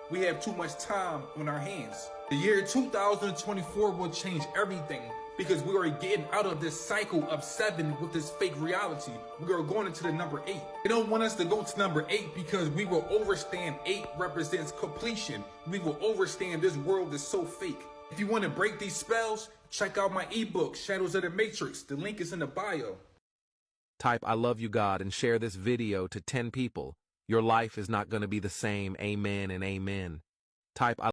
We have too much time on our hands. The year 2024 will change everything because we are getting out of this cycle of 7 with this fake reality. We are going into the number 8. They don't want us to go to number 8 because we will understand 8 represents completion. We will understand this world is so fake. If you want to break these spells, check out my ebook, Shadows of the Matrix. The link is in the bio. Type I love you, God, and share this video to 10 people. Your life is not going to be the same. Amen and amen. Type I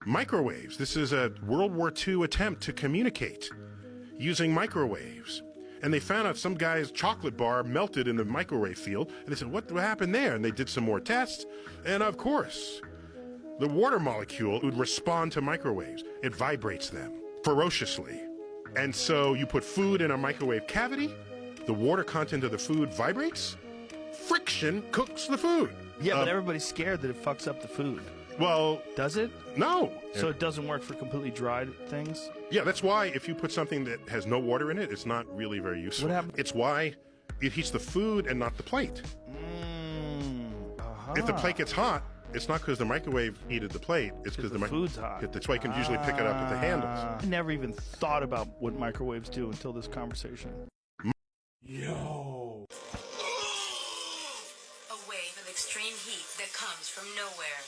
Microwaves. This is a World War II attempt to communicate using microwaves. And they found out some guy's chocolate bar melted in the microwave field. And they said, what happened there? And they did some more tests. And of course, the water molecule would respond to microwaves. It vibrates them ferociously. And so you put food in a microwave cavity, the water content of the food vibrates, friction cooks the food. Yeah, but everybody's scared that it fucks up the food. Well, does it? No. So it doesn't work for completely dried things? Yeah, that's why if you put something that has no water in it, it's not really very useful. What happens? It's why it heats the food and not the plate. If the plate gets hot, it's not because the microwave heated the plate, it's because the food's hot. That's why you can usually pick it up with the handles. I never even thought about what microwaves do until this conversation. Yo. A wave of extreme heat that comes from nowhere.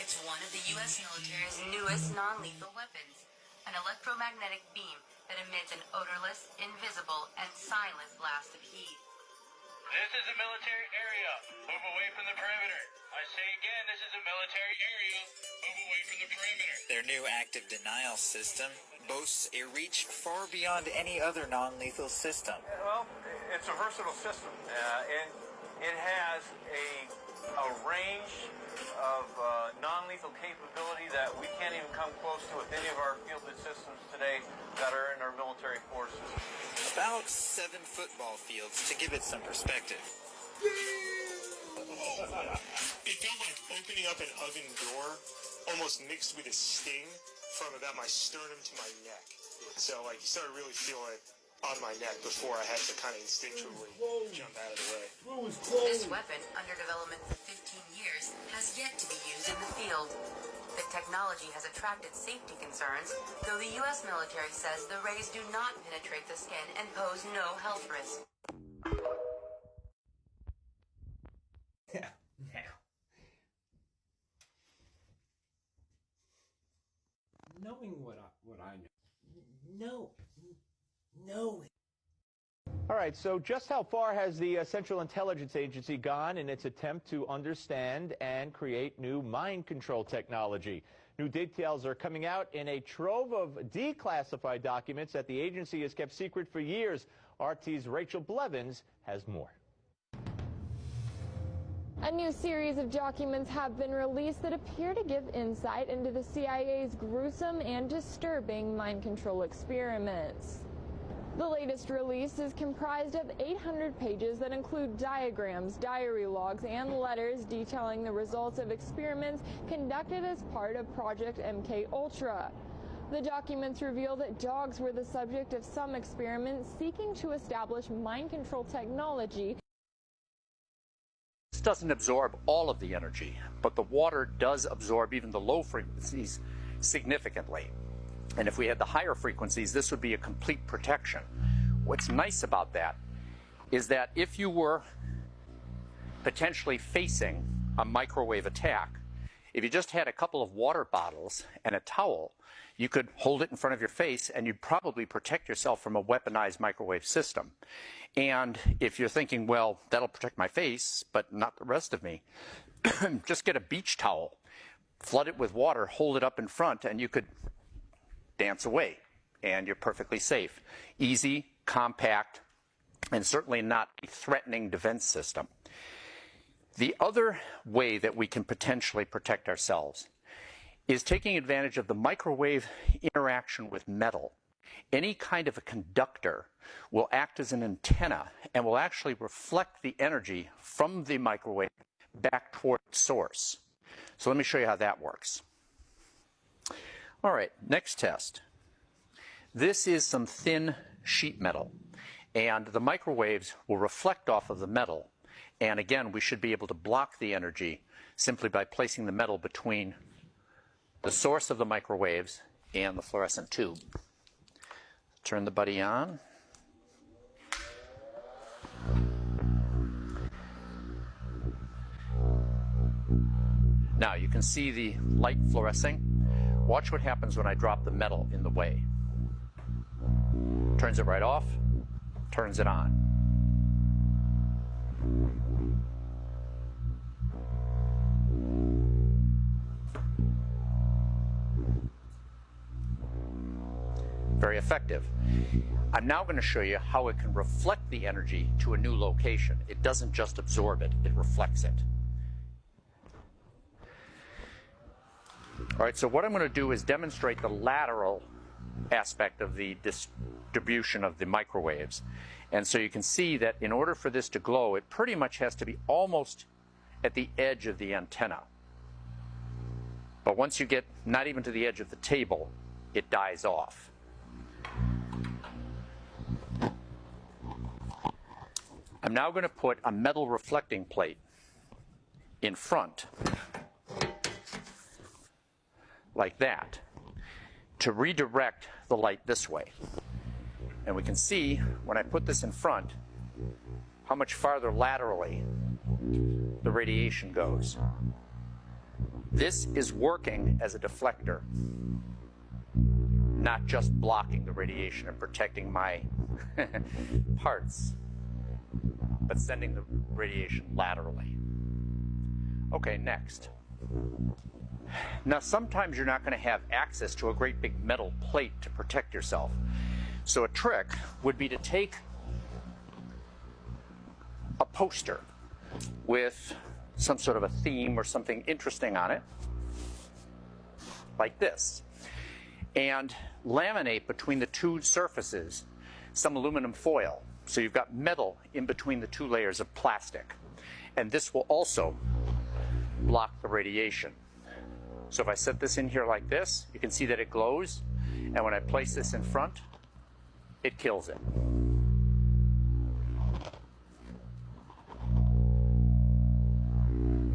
It's one of the U.S. military's newest non-lethal weapons, an electromagnetic beam that emits an odorless, invisible, and silent blast of heat. This is a military area. Move away from the perimeter. I say again, this is a military area. Move away from the perimeter. Their new active denial system boasts a reach far beyond any other non-lethal system. Well, it's a versatile system, and it has a range of non-lethal capability that we can't even come close to with any of our fielded systems today that are in our military forces. About 7 football fields, to give it some perspective. It felt like opening up an oven door, almost mixed with a sting from about my sternum to my neck. So, like, you started really feeling it on my neck before I had to kind of instinctually jump out of the way. This weapon, under development for 15 years, has yet to be used in the field. The technology has attracted safety concerns, though the U.S. military says the rays do not penetrate the skin and pose no health risk. Yeah, now, knowing what I know, no. All right, so just how far has the Central Intelligence Agency gone in its attempt to understand and create new mind control technology? New details are coming out in a trove of declassified documents that the agency has kept secret for years. RT's Rachel Blevins has more. A new series of documents have been released that appear to give insight into the CIA's gruesome and disturbing mind control experiments. The latest release is comprised of 800 pages that include diagrams, diary logs, and letters detailing the results of experiments conducted as part of Project MKUltra. The documents reveal that dogs were the subject of some experiments seeking to establish mind control technology. This doesn't absorb all of the energy, but the water does absorb even the low frequencies significantly. And if we had the higher frequencies, this would be a complete protection. What's nice about that is that if you were potentially facing a microwave attack, if you just had a couple of water bottles and a towel, you could hold it in front of your face and you'd probably protect yourself from a weaponized microwave system. And if you're thinking, well, that'll protect my face, but not the rest of me, just get a beach towel, flood it with water, hold it up in front, and you could dance away, and you're perfectly safe. Easy, compact, and certainly not a threatening defense system. The other way that we can potentially protect ourselves is taking advantage of the microwave interaction with metal. Any kind of a conductor will act as an antenna and will actually reflect the energy from the microwave back toward its source. So let me show you how that works. All right, next test. This is some thin sheet metal, and the microwaves will reflect off of the metal. And again, we should be able to block the energy simply by placing the metal between the source of the microwaves and the fluorescent tube. Turn the buddy on. Now you can see the light fluorescing. Watch what happens when I drop the metal in the way. Turns it right off, turns it on. Very effective. I'm now going to show you how it can reflect the energy to a new location. It doesn't just absorb it, it reflects it. All right, so what I'm going to do is demonstrate the lateral aspect of the distribution of the microwaves. And so you can see that in order for this to glow, it pretty much has to be almost at the edge of the antenna. But once you get not even to the edge of the table, it dies off. I'm now going to put a metal reflecting plate in front, like that, to redirect the light this way. And we can see, when I put this in front, how much farther laterally the radiation goes. This is working as a deflector, not just blocking the radiation and protecting my parts. but sending the radiation laterally. Okay, next. Now, sometimes you're not going to have access to a great big metal plate to protect yourself. So a trick would be to take a poster with some sort of a theme or something interesting on it, like this, and laminate between the two surfaces some aluminum foil. So you've got metal in between the two layers of plastic. And this will also block the radiation. So if I set this in here like this, you can see that it glows. And when I place this in front, it kills it.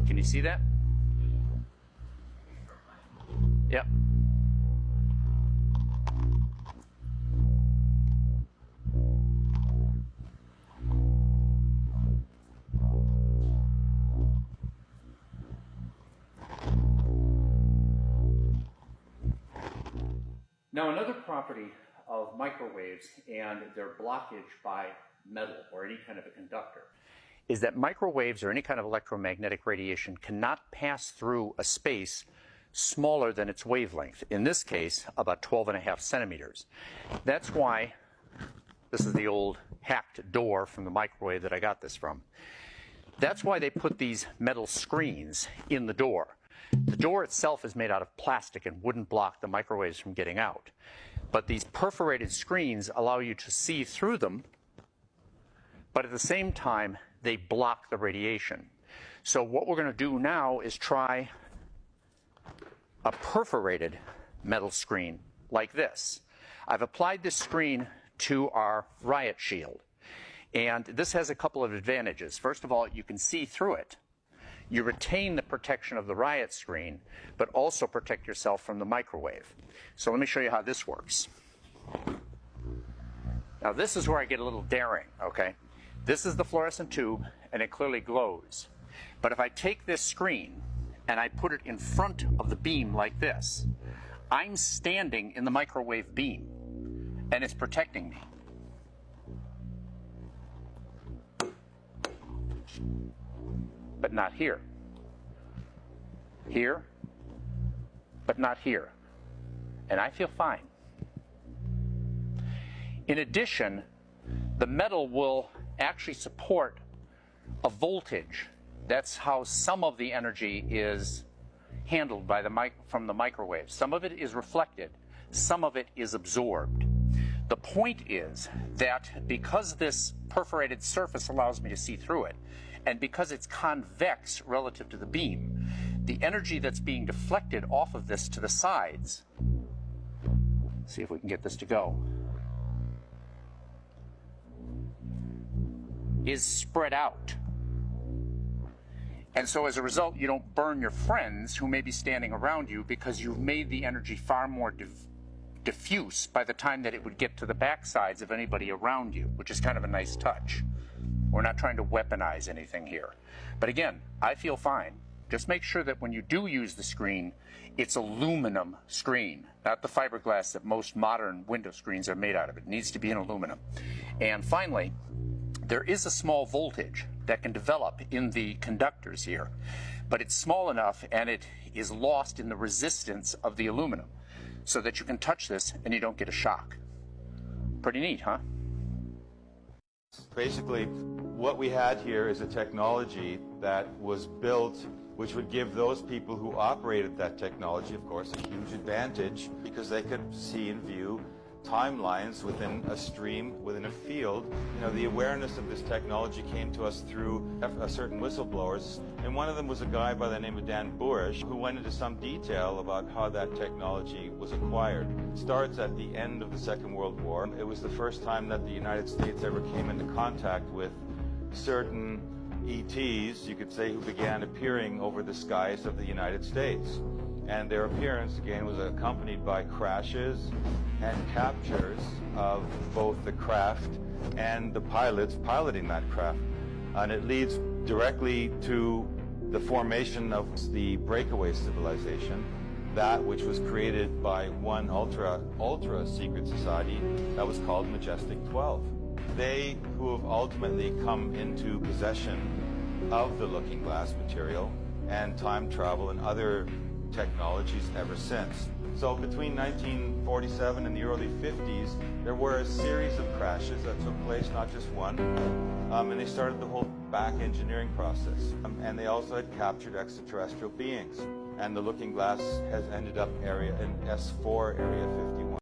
Can you see that? Yep. Now, another property of microwaves and their blockage by metal or any kind of a conductor is that microwaves or any kind of electromagnetic radiation cannot pass through a space smaller than its wavelength. In this case, about 12.5 centimeters. That's why this is the old hacked door from the microwave that I got this from. That's why they put these metal screens in the door. The door itself is made out of plastic and wouldn't block the microwaves from getting out. But these perforated screens allow you to see through them, but at the same time, they block the radiation. So what we're going to do now is try a perforated metal screen like this. I've applied this screen to our riot shield. And this has a couple of advantages. First of all, you can see through it. You retain the protection of the riot screen, but also protect yourself from the microwave. So let me show you how this works. Now this is where I get a little daring, okay? This is the fluorescent tube, and it clearly glows. But if I take this screen and I put it in front of the beam like this, I'm standing in the microwave beam, and it's protecting me. But not here. Here, but not here. And I feel fine. In addition, the metal will actually support a voltage. That's how some of the energy is handled by from the microwave. Some of it is reflected, some of it is absorbed. The point is that because this perforated surface allows me to see through it, and because it's convex relative to the beam, the energy that's being deflected off of this to the sides, see if we can get this to go, is spread out. And so as a result, you don't burn your friends who may be standing around you because you've made the energy far more diffuse by the time that it would get to the backsides of anybody around you, which is kind of a nice touch. We're not trying to weaponize anything here. But again, I feel fine. Just make sure that when you do use the screen, it's aluminum screen, not the fiberglass that most modern window screens are made out of. It needs to be in aluminum. And finally, there is a small voltage that can develop in the conductors here, but it's small enough and it is lost in the resistance of the aluminum so that you can touch this and you don't get a shock. Pretty neat, huh? Basically, what we had here is a technology that was built which would give those people who operated that technology, of course, a huge advantage because they could see and view timelines within a stream, within a field. You know, the awareness of this technology came to us through certain whistleblowers, and one of them was a guy by the name of Dan Burish, who went into some detail about how that technology was acquired. It starts at the end of the Second World War. It was the first time that the United States ever came into contact with certain ETs, you could say, who began appearing over the skies of the United States. And their appearance, again, was accompanied by crashes and captures of both the craft and the pilots piloting that craft. And it leads directly to the formation of the breakaway civilization, that which was created by one ultra secret society that was called Majestic 12. they who have ultimately come into possession of the looking glass material and time travel and other technologies ever since. So between 1947 and the early 50s, there were a series of crashes that took place, not just one, and they started the whole back engineering process. And they also had captured extraterrestrial beings. And the looking glass has ended up in S4, Area 51.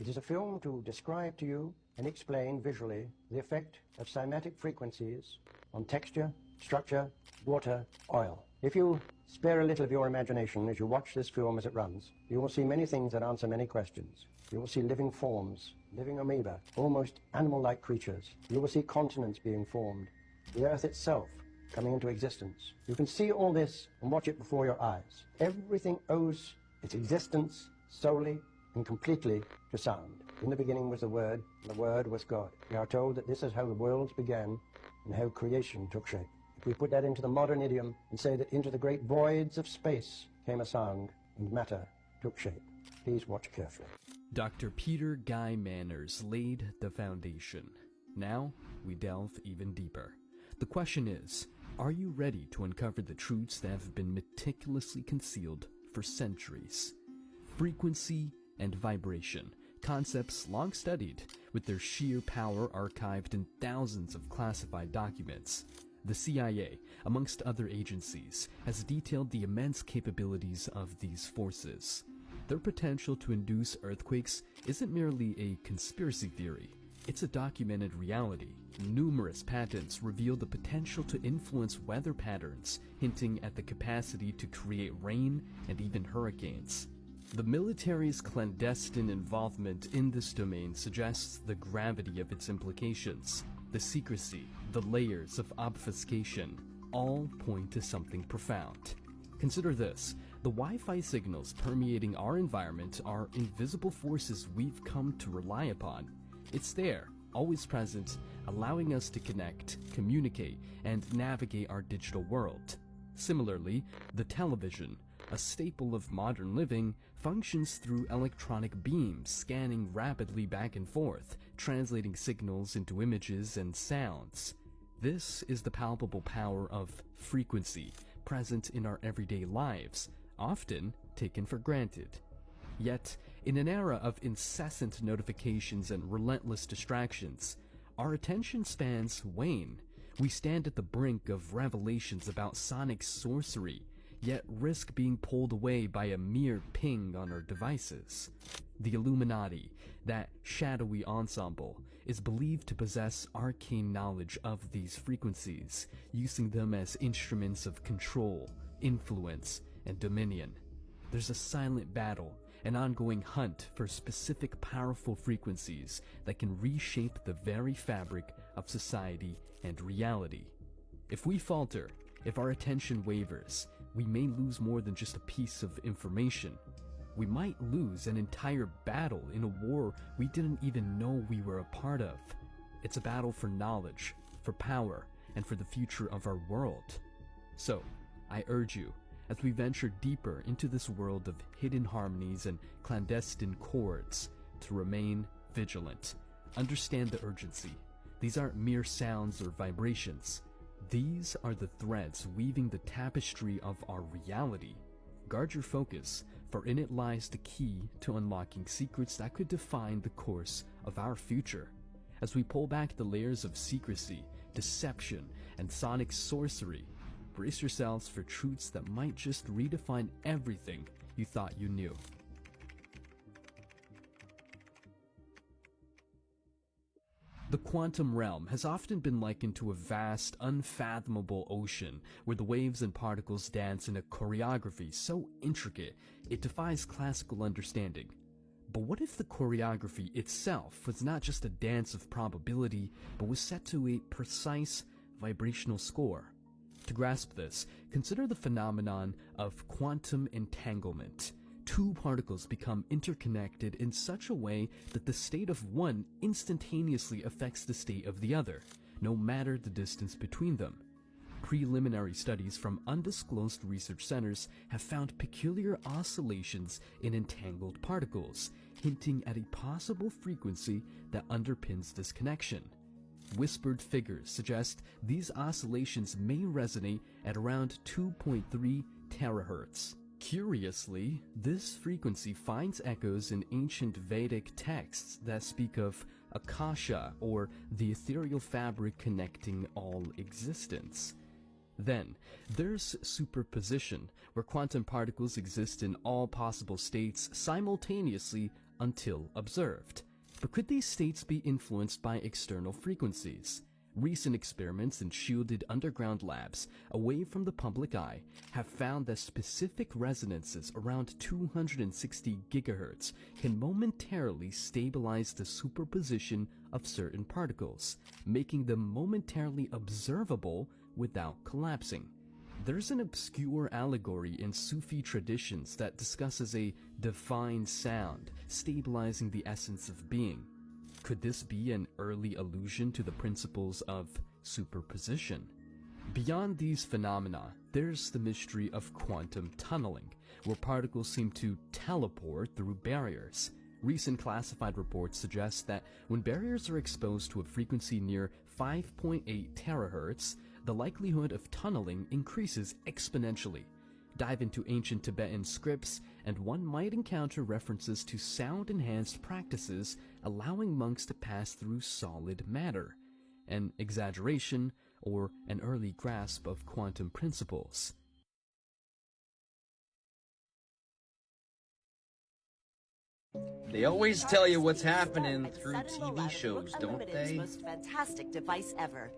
It is a film to describe to you and explain visually the effect of cymatic frequencies on texture, structure, water, oil. If you spare a little of your imagination as you watch this film as it runs, you will see many things that answer many questions. You will see living forms, living amoeba, almost animal-like creatures. You will see continents being formed, the Earth itself coming into existence. You can see all this and watch it before your eyes. Everything owes its existence solely and completely to sound. In the beginning was the Word, and the Word was God. We are told that this is how the worlds began and how creation took shape. If we put that into the modern idiom and say that into the great voids of space came a sound and matter took shape. Please watch carefully. Dr. Peter Guy Manners laid the foundation. Now we delve even deeper. The question is, are you ready to uncover the truths that have been meticulously concealed for centuries? Frequency and vibration, concepts long studied, with their sheer power archived in thousands of classified documents. The CIA, amongst other agencies, has detailed the immense capabilities of these forces. Their potential to induce earthquakes isn't merely a conspiracy theory. It's a documented reality. Numerous patents reveal the potential to influence weather patterns, hinting at the capacity to create rain and even hurricanes. The military's clandestine involvement in this domain suggests the gravity of its implications. The secrecy, the layers of obfuscation, all point to something profound. Consider this. The Wi-Fi signals permeating our environment are invisible forces we've come to rely upon. It's there, always present, allowing us to connect, communicate, and navigate our digital world. Similarly, the television, a staple of modern living, functions through electronic beams scanning rapidly back and forth, translating signals into images and sounds. This is the palpable power of frequency, present in our everyday lives, often taken for granted. Yet, in an era of incessant notifications and relentless distractions, our attention spans wane. We stand at the brink of revelations about sonic sorcery, yet risk being pulled away by a mere ping on our devices. The Illuminati, that shadowy ensemble, is believed to possess arcane knowledge of these frequencies, using them as instruments of control, influence, and dominion. There's a silent battle, an ongoing hunt for specific powerful frequencies that can reshape the very fabric of society and reality. If we falter, if our attention wavers, we may lose more than just a piece of information. We might lose an entire battle in a war we didn't even know we were a part of. It's a battle for knowledge, for power, and for the future of our world. So, I urge you, as we venture deeper into this world of hidden harmonies and clandestine chords, to remain vigilant. Understand the urgency. These aren't mere sounds or vibrations. These are the threads weaving the tapestry of our reality. Guard your focus, for in it lies the key to unlocking secrets that could define the course of our future. As we pull back the layers of secrecy, deception, and sonic sorcery, brace yourselves for truths that might just redefine everything you thought you knew. The quantum realm has often been likened to a vast, unfathomable ocean where the waves and particles dance in a choreography so intricate it defies classical understanding. But what if the choreography itself was not just a dance of probability, but was set to a precise vibrational score? To grasp this, consider the phenomenon of quantum entanglement. Two particles become interconnected in such a way that the state of one instantaneously affects the state of the other, no matter the distance between them. Preliminary studies from undisclosed research centers have found peculiar oscillations in entangled particles, hinting at a possible frequency that underpins this connection. Whispered figures suggest these oscillations may resonate at around 2.3 terahertz. Curiously, this frequency finds echoes in ancient Vedic texts that speak of Akasha, or the ethereal fabric connecting all existence. Then, there's superposition, where quantum particles exist in all possible states simultaneously until observed. But could these states be influenced by external frequencies? Recent experiments in shielded underground labs, away from the public eye, have found that specific resonances around 260 gigahertz can momentarily stabilize the superposition of certain particles, making them momentarily observable without collapsing. There's an obscure allegory in Sufi traditions that discusses a divine sound stabilizing the essence of being. Could this be an early allusion to the principles of superposition? Beyond these phenomena, there's the mystery of quantum tunneling, where particles seem to teleport through barriers. Recent classified reports suggest that when barriers are exposed to a frequency near 5.8 terahertz, the likelihood of tunneling increases exponentially. Dive into ancient Tibetan scripts, and one might encounter references to sound-enhanced practices allowing monks to pass through solid matter, an exaggeration or an early grasp of quantum principles. They always tell you what's happening through TV shows, don't they? Most fantastic device ever.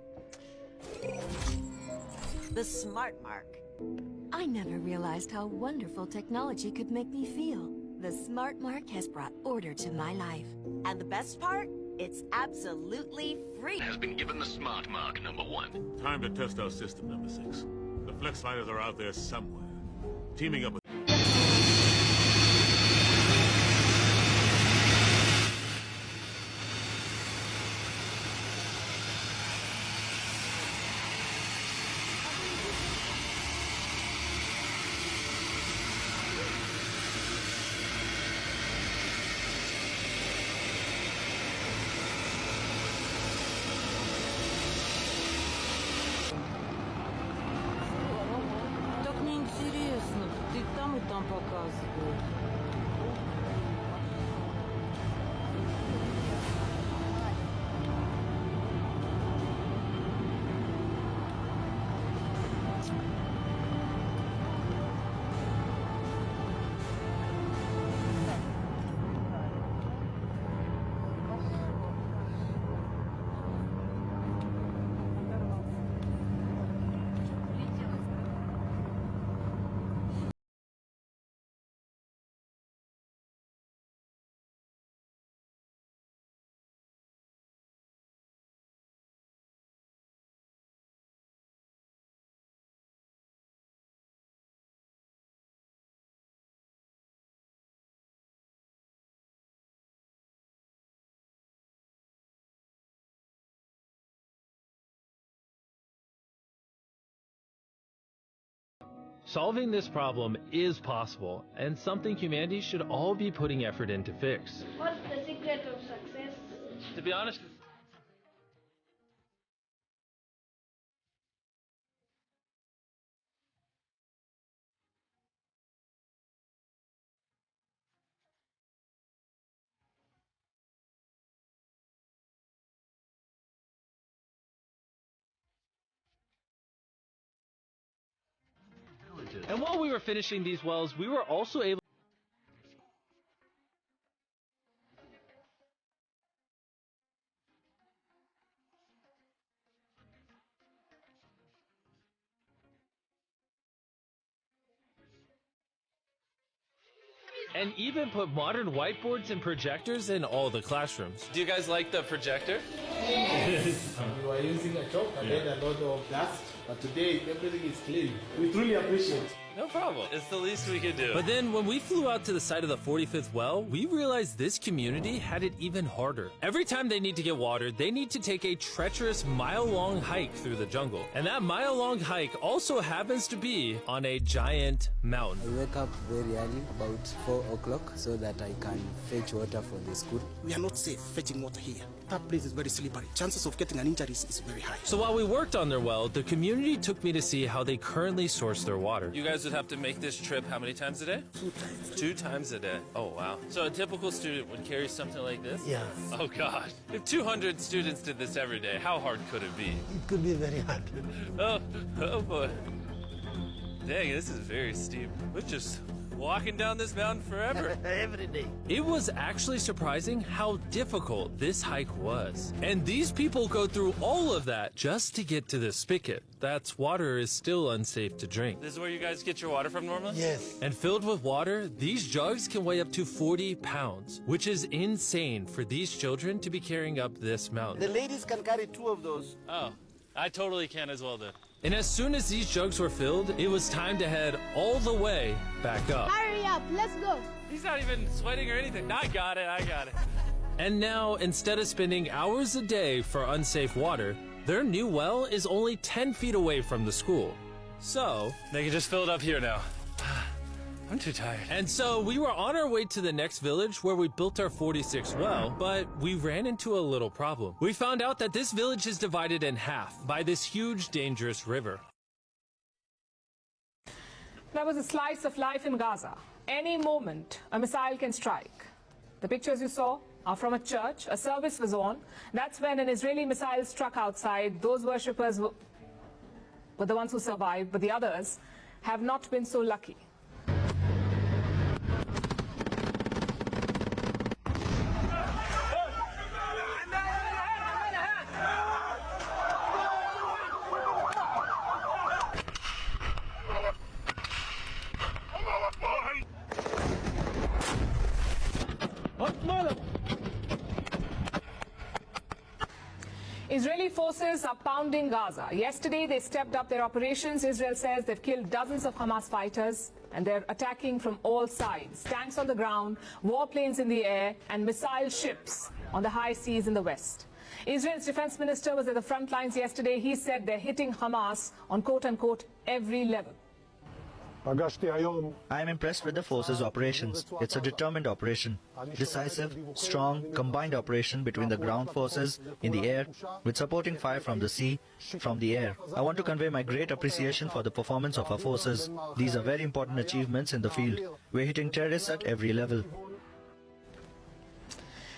The Smart Mark. I never realized how wonderful technology could make me feel. The Smart Mark has brought order to my life. And the best part? It's absolutely free. Has been given the Smart Mark #1. Time to test our system, number 6. The Flex Fighters are out there somewhere, teaming up with... Так неинтересно. Ты там и там показывают. Solving this problem is possible, and something humanity should all be putting effort in to fix. What's the secret of success? To be honest, and while we were finishing these wells, we were also able and even put modern whiteboards and projectors in all the classrooms. Do you guys like the projector? We were using a chalk and then a lot of dust, but today everything is clean. We truly appreciate it. No problem. It's the least we could do. But then when we flew out to the site of the 45th well, we realized this community had it even harder. Every time they need to get water, they need to take a treacherous mile-long hike through the jungle. And that mile-long hike also happens to be on a giant mountain. I wake up very early, about 4 o'clock, so that I can fetch water for the school. We are not safe fetching water here. That place is very slippery. Chances of getting an injury is very high. So while we worked on their well, the community took me to see how they currently source their water. You guys would have to make this trip how many times a day? 2 times. 2 times a day. Oh, wow. So a typical student would carry something like this? Yeah. Oh, God. If 200 students did this every day, how hard could it be? It could be very hard. Oh, boy. Dang, this is very steep. We're just walking down this mountain forever. Every day. It was actually surprising how difficult this hike was. And these people go through all of that just to get to this spigot. That's water is still unsafe to drink. This is where you guys get your water from normally? Yes. And filled with water, these jugs can weigh up to 40 pounds, which is insane for these children to be carrying up this mountain. The ladies can carry 2 of those. Oh, I totally can as well then. And as soon as these jugs were filled, it was time to head all the way back up. Hurry up, let's go. He's not even sweating or anything. I got it. And now, instead of spending hours a day for unsafe water, their new well is only 10 feet away from the school. So, they can just fill it up here now. I'm too tired. And so we were on our way to the next village where we built our 46th well, but we ran into a little problem. We found out that this village is divided in half by this huge, dangerous river. That was a slice of life in Gaza. Any moment, a missile can strike. The pictures you saw are from a church. A service was on. That's when an Israeli missile struck outside. Those worshippers were the ones who survived, but the others have not been so lucky. Israeli forces are pounding Gaza. Yesterday, they stepped up their operations. Israel says they've killed dozens of Hamas fighters, and they're attacking from all sides. Tanks on the ground, warplanes in the air, and missile ships on the high seas in the west. Israel's defense minister was at the front lines yesterday. He said they're hitting Hamas on quote-unquote every level. I am impressed with the forces' operations. It's a determined operation. Decisive, strong, combined operation between the ground forces in the air with supporting fire from the sea, from the air. I want to convey my great appreciation for the performance of our forces. These are very important achievements in the field. We're hitting terrorists at every level.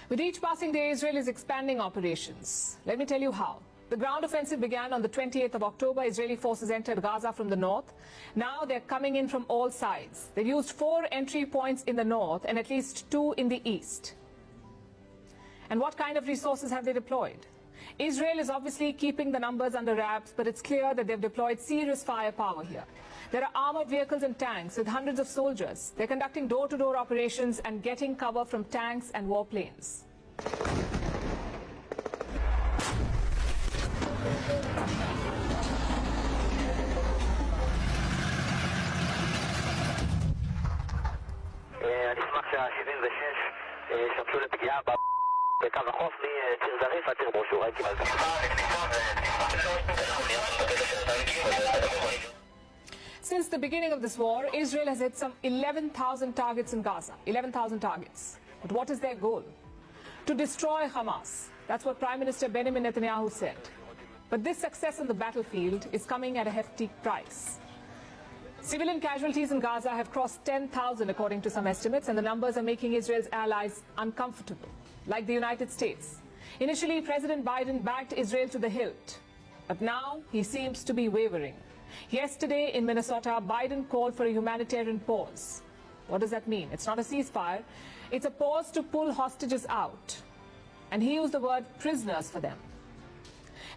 With each passing day, Israel is expanding operations. Let me tell you how. The ground offensive began on the 28th of October. Israeli forces entered Gaza from the north. Now they're coming in from all sides. They've used 4 entry points in the north and at least 2 in the east. And what kind of resources have they deployed? Israel is obviously keeping the numbers under wraps, but it's clear that they've deployed serious firepower here. There are armored vehicles and tanks with hundreds of soldiers. They're conducting door-to-door operations and getting cover from tanks and warplanes. אני אשמח שה-76 שמשו לפגיעה בקו החוף מציר זריף עד ציר ברושור. הייתי קיבלת Since the beginning of this war, Israel has hit some 11,000 targets in Gaza. 11,000 targets. But what is their goal? To destroy Hamas. That's what Prime Minister Benjamin Netanyahu said. But this success on the battlefield is coming at a hefty price. Civilian casualties in Gaza have crossed 10,000 according to some estimates, and the numbers are making Israel's allies uncomfortable, like the United States. Initially, President Biden backed Israel to the hilt, but now he seems to be wavering. Yesterday in Minnesota, Biden called for a humanitarian pause. What does that mean? It's not a ceasefire. It's a pause to pull hostages out. And he used the word prisoners for them.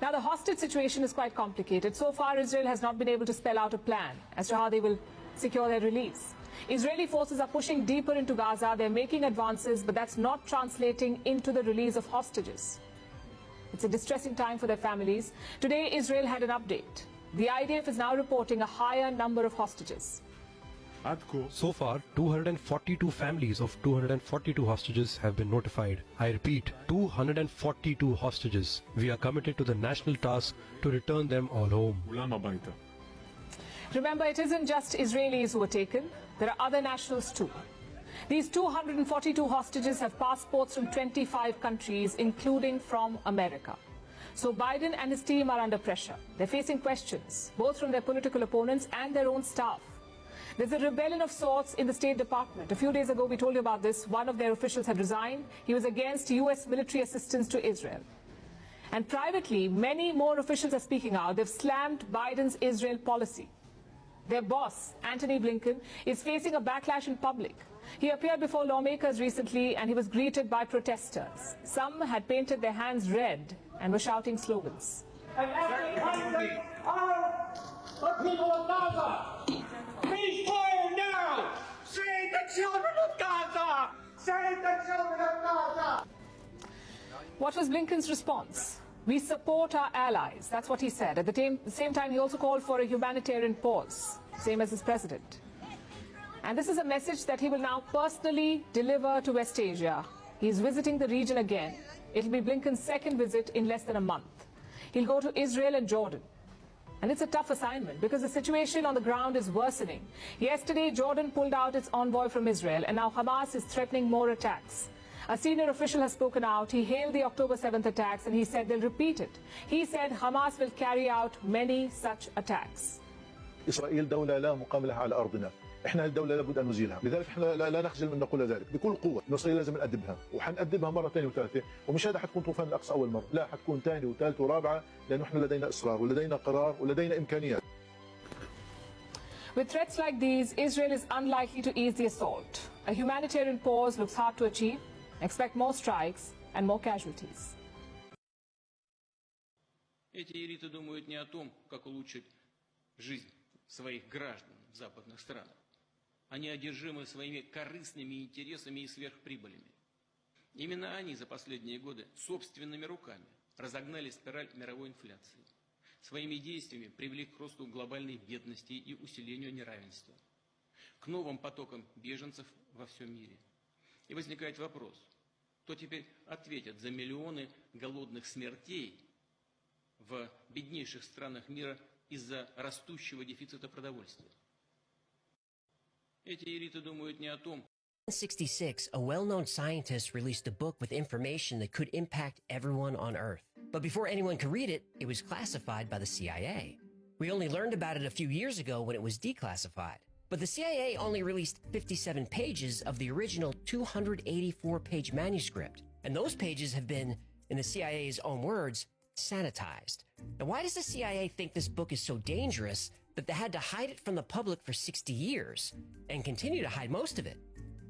Now, the hostage situation is quite complicated. So far, Israel has not been able to spell out a plan as to how they will secure their release. Israeli forces are pushing deeper into Gaza. They're making advances, but that's not translating into the release of hostages. It's a distressing time for their families. Today, Israel had an update. The IDF is now reporting a higher number of hostages. So far, 242 families of 242 hostages have been notified. I repeat, 242 hostages. We are committed to the national task to return them all home. Remember, it isn't just Israelis who were taken. There are other nationals too. These 242 hostages have passports from 25 countries, including from America. So Biden and his team are under pressure. They're facing questions, both from their political opponents and their own staff. There's a rebellion of sorts in the State Department. A few days ago, we told you about this. One of their officials had resigned. He was against U.S. military assistance to Israel. And privately, many more officials are speaking out. They've slammed Biden's Israel policy. Their boss, Antony Blinken, is facing a backlash in public. He appeared before lawmakers recently and he was greeted by protesters. Some had painted their hands red and were shouting slogans. And after the people of Gaza, ceasefire now! Save the children of Gaza! Save the children of Gaza! What was Blinken's response? We support our allies. That's what he said. At the same time, he also called for a humanitarian pause, same as his president. And this is a message that he will now personally deliver to West Asia. He's visiting the region again. It'll be Blinken's second visit in less than a month. He'll go to Israel and Jordan. And it's a tough assignment because the situation on the ground is worsening. Yesterday, Jordan pulled out its envoy from Israel, and now Hamas is threatening more attacks. A senior official has spoken out. He hailed the October 7th attacks and he said they'll repeat it. He said Hamas will carry out many such attacks. إسرائيل دولة لا مقام لها على أرضنا. احنا الدولة لابد أن نزيلها، لذلك احنا لا نخجل من نقول ذلك بكل قوة. إسرائيل لازم نأدبها، وحنأدبها مرة ثانية وثالثة، ومش هذا حتكون طوفان الأقصى أول مرة، لا حتكون ثانية وثالثة ورابعة، لأنه احنا لدينا إصرار ولدينا قرار ولدينا إمكانيات. With threats like these, Israel is unlikely to ease the assault. A humanitarian pause looks hard to achieve. Expect more strikes and more casualties. Эти элиты думают не о том, как улучшить жизнь своих граждан в западных странах. Они одержимы своими корыстными интересами и сверхприбылями. Именно они за последние годы собственными руками разогнали спираль мировой инфляции. Своими действиями привели к росту глобальной бедности и усилению неравенства, к новым потокам беженцев во всем мире. И возникает вопрос, кто теперь ответит за миллионы голодных смертей в беднейших странах мира из-за растущего дефицита продовольствия? Эти элиты думают не о том. In 1966, a well-known scientist released a book with information that could impact everyone on Earth. But before anyone could read it, it was classified by the CIA. We only learned about it a few years ago when it was declassified. But the CIA only released 57 pages of the original 284-page manuscript. And those pages have been, in the CIA's own words, sanitized. Now, why does the CIA think this book is so dangerous that they had to hide it from the public for 60 years and continue to hide most of it?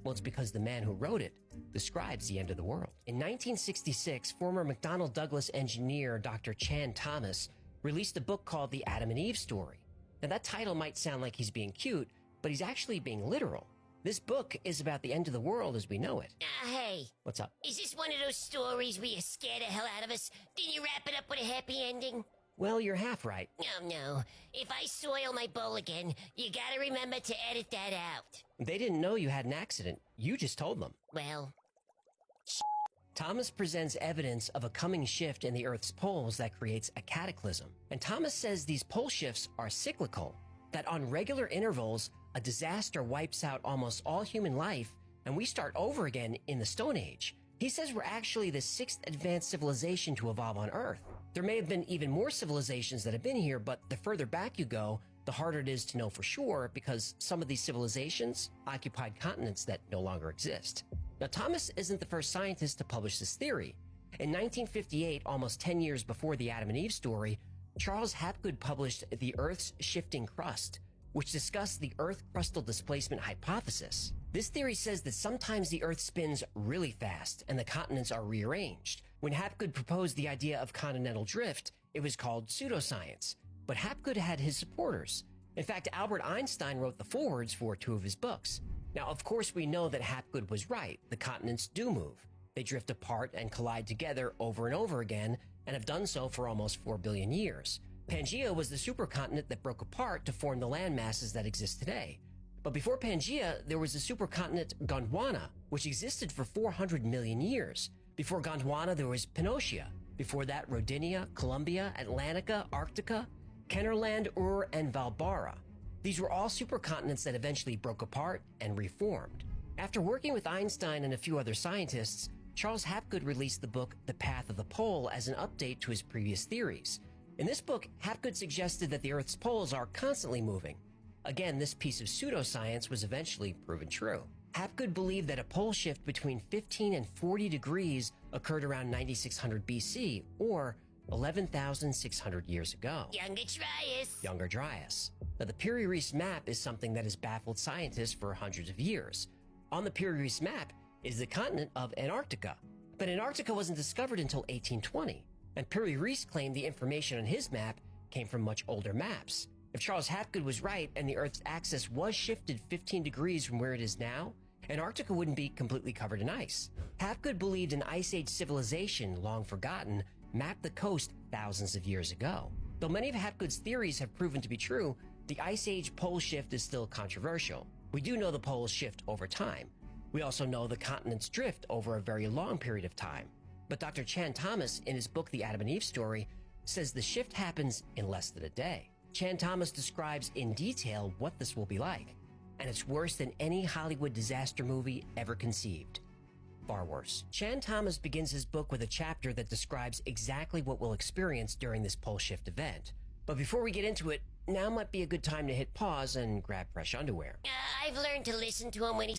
Well, it's because the man who wrote it describes the end of the world. In 1966, former McDonnell Douglas engineer Dr. Chan Thomas released a book called The Adam and Eve Story. Now, that title might sound like he's being cute, but he's actually being literal. This book is about the end of the world as we know it. Hey. What's up? Is this one of those stories where you scare the hell out of us? Then you wrap it up with a happy ending? Well, you're half right. Oh, no. If I soil my bowl again, you gotta remember to edit that out. They didn't know you had an accident. You just told them. Well... Thomas presents evidence of a coming shift in the Earth's poles that creates a cataclysm. And Thomas says these pole shifts are cyclical, that on regular intervals, a disaster wipes out almost all human life, and we start over again in the Stone Age. He says we're actually the 6th advanced civilization to evolve on Earth. There may have been even more civilizations that have been here, but the further back you go, the harder it is to know for sure because some of these civilizations occupied continents that no longer exist. Now, Thomas isn't the first scientist to publish this theory. In 1958, almost 10 years before the Adam and Eve story, Charles Hapgood published The Earth's Shifting Crust, which discussed the Earth crustal displacement hypothesis. This theory says that sometimes the Earth spins really fast and the continents are rearranged. When Hapgood proposed the idea of continental drift, it was called pseudoscience. But Hapgood had his supporters. In fact, Albert Einstein wrote the forewords for 2 of his books. Now, of course, we know that Hapgood was right. The continents do move. They drift apart and collide together over and over again, and have done so for almost 4 billion years. Pangaea was the supercontinent that broke apart to form the land masses that exist today. But before Pangaea, there was the supercontinent Gondwana, which existed for 400 million years. Before Gondwana, there was Pannotia. Before that, Rodinia, Columbia, Atlantica, Arctica, Kennerland, Ur, and Valbara. These were all supercontinents that eventually broke apart and reformed. After working with Einstein and a few other scientists, Charles Hapgood released the book The Path of the Pole as an update to his previous theories. In this book, Hapgood suggested that the Earth's poles are constantly moving. Again, this piece of pseudoscience was eventually proven true. Hapgood believed that a pole shift between 15 and 40 degrees occurred around 9600 BC, or 11,600 years ago. Younger Dryas. Now, the Piri-Reis map is something that has baffled scientists for hundreds of years. On the Piri-Reis map is the continent of Antarctica, but Antarctica wasn't discovered until 1820, and Piri-Reis claimed the information on his map came from much older maps. If Charles Hapgood was right and the Earth's axis was shifted 15 degrees from where it is now, Antarctica wouldn't be completely covered in ice. Hapgood believed an Ice Age civilization, long forgotten, mapped the coast thousands of years ago. Though many of Hapgood's theories have proven to be true, the Ice Age pole shift is still controversial. We do know the poles shift over time. We also know the continents drift over a very long period of time. But Dr. Chan Thomas, in his book The Adam and Eve Story, says the shift happens in less than a day. Chan Thomas describes in detail what this will be like, and it's worse than any Hollywood disaster movie ever conceived. Far worse. Chan Thomas begins his book with a chapter that describes exactly what we'll experience during this pole shift event. But before we get into it, now might be a good time to hit pause and grab fresh underwear. I've learned to listen to him when he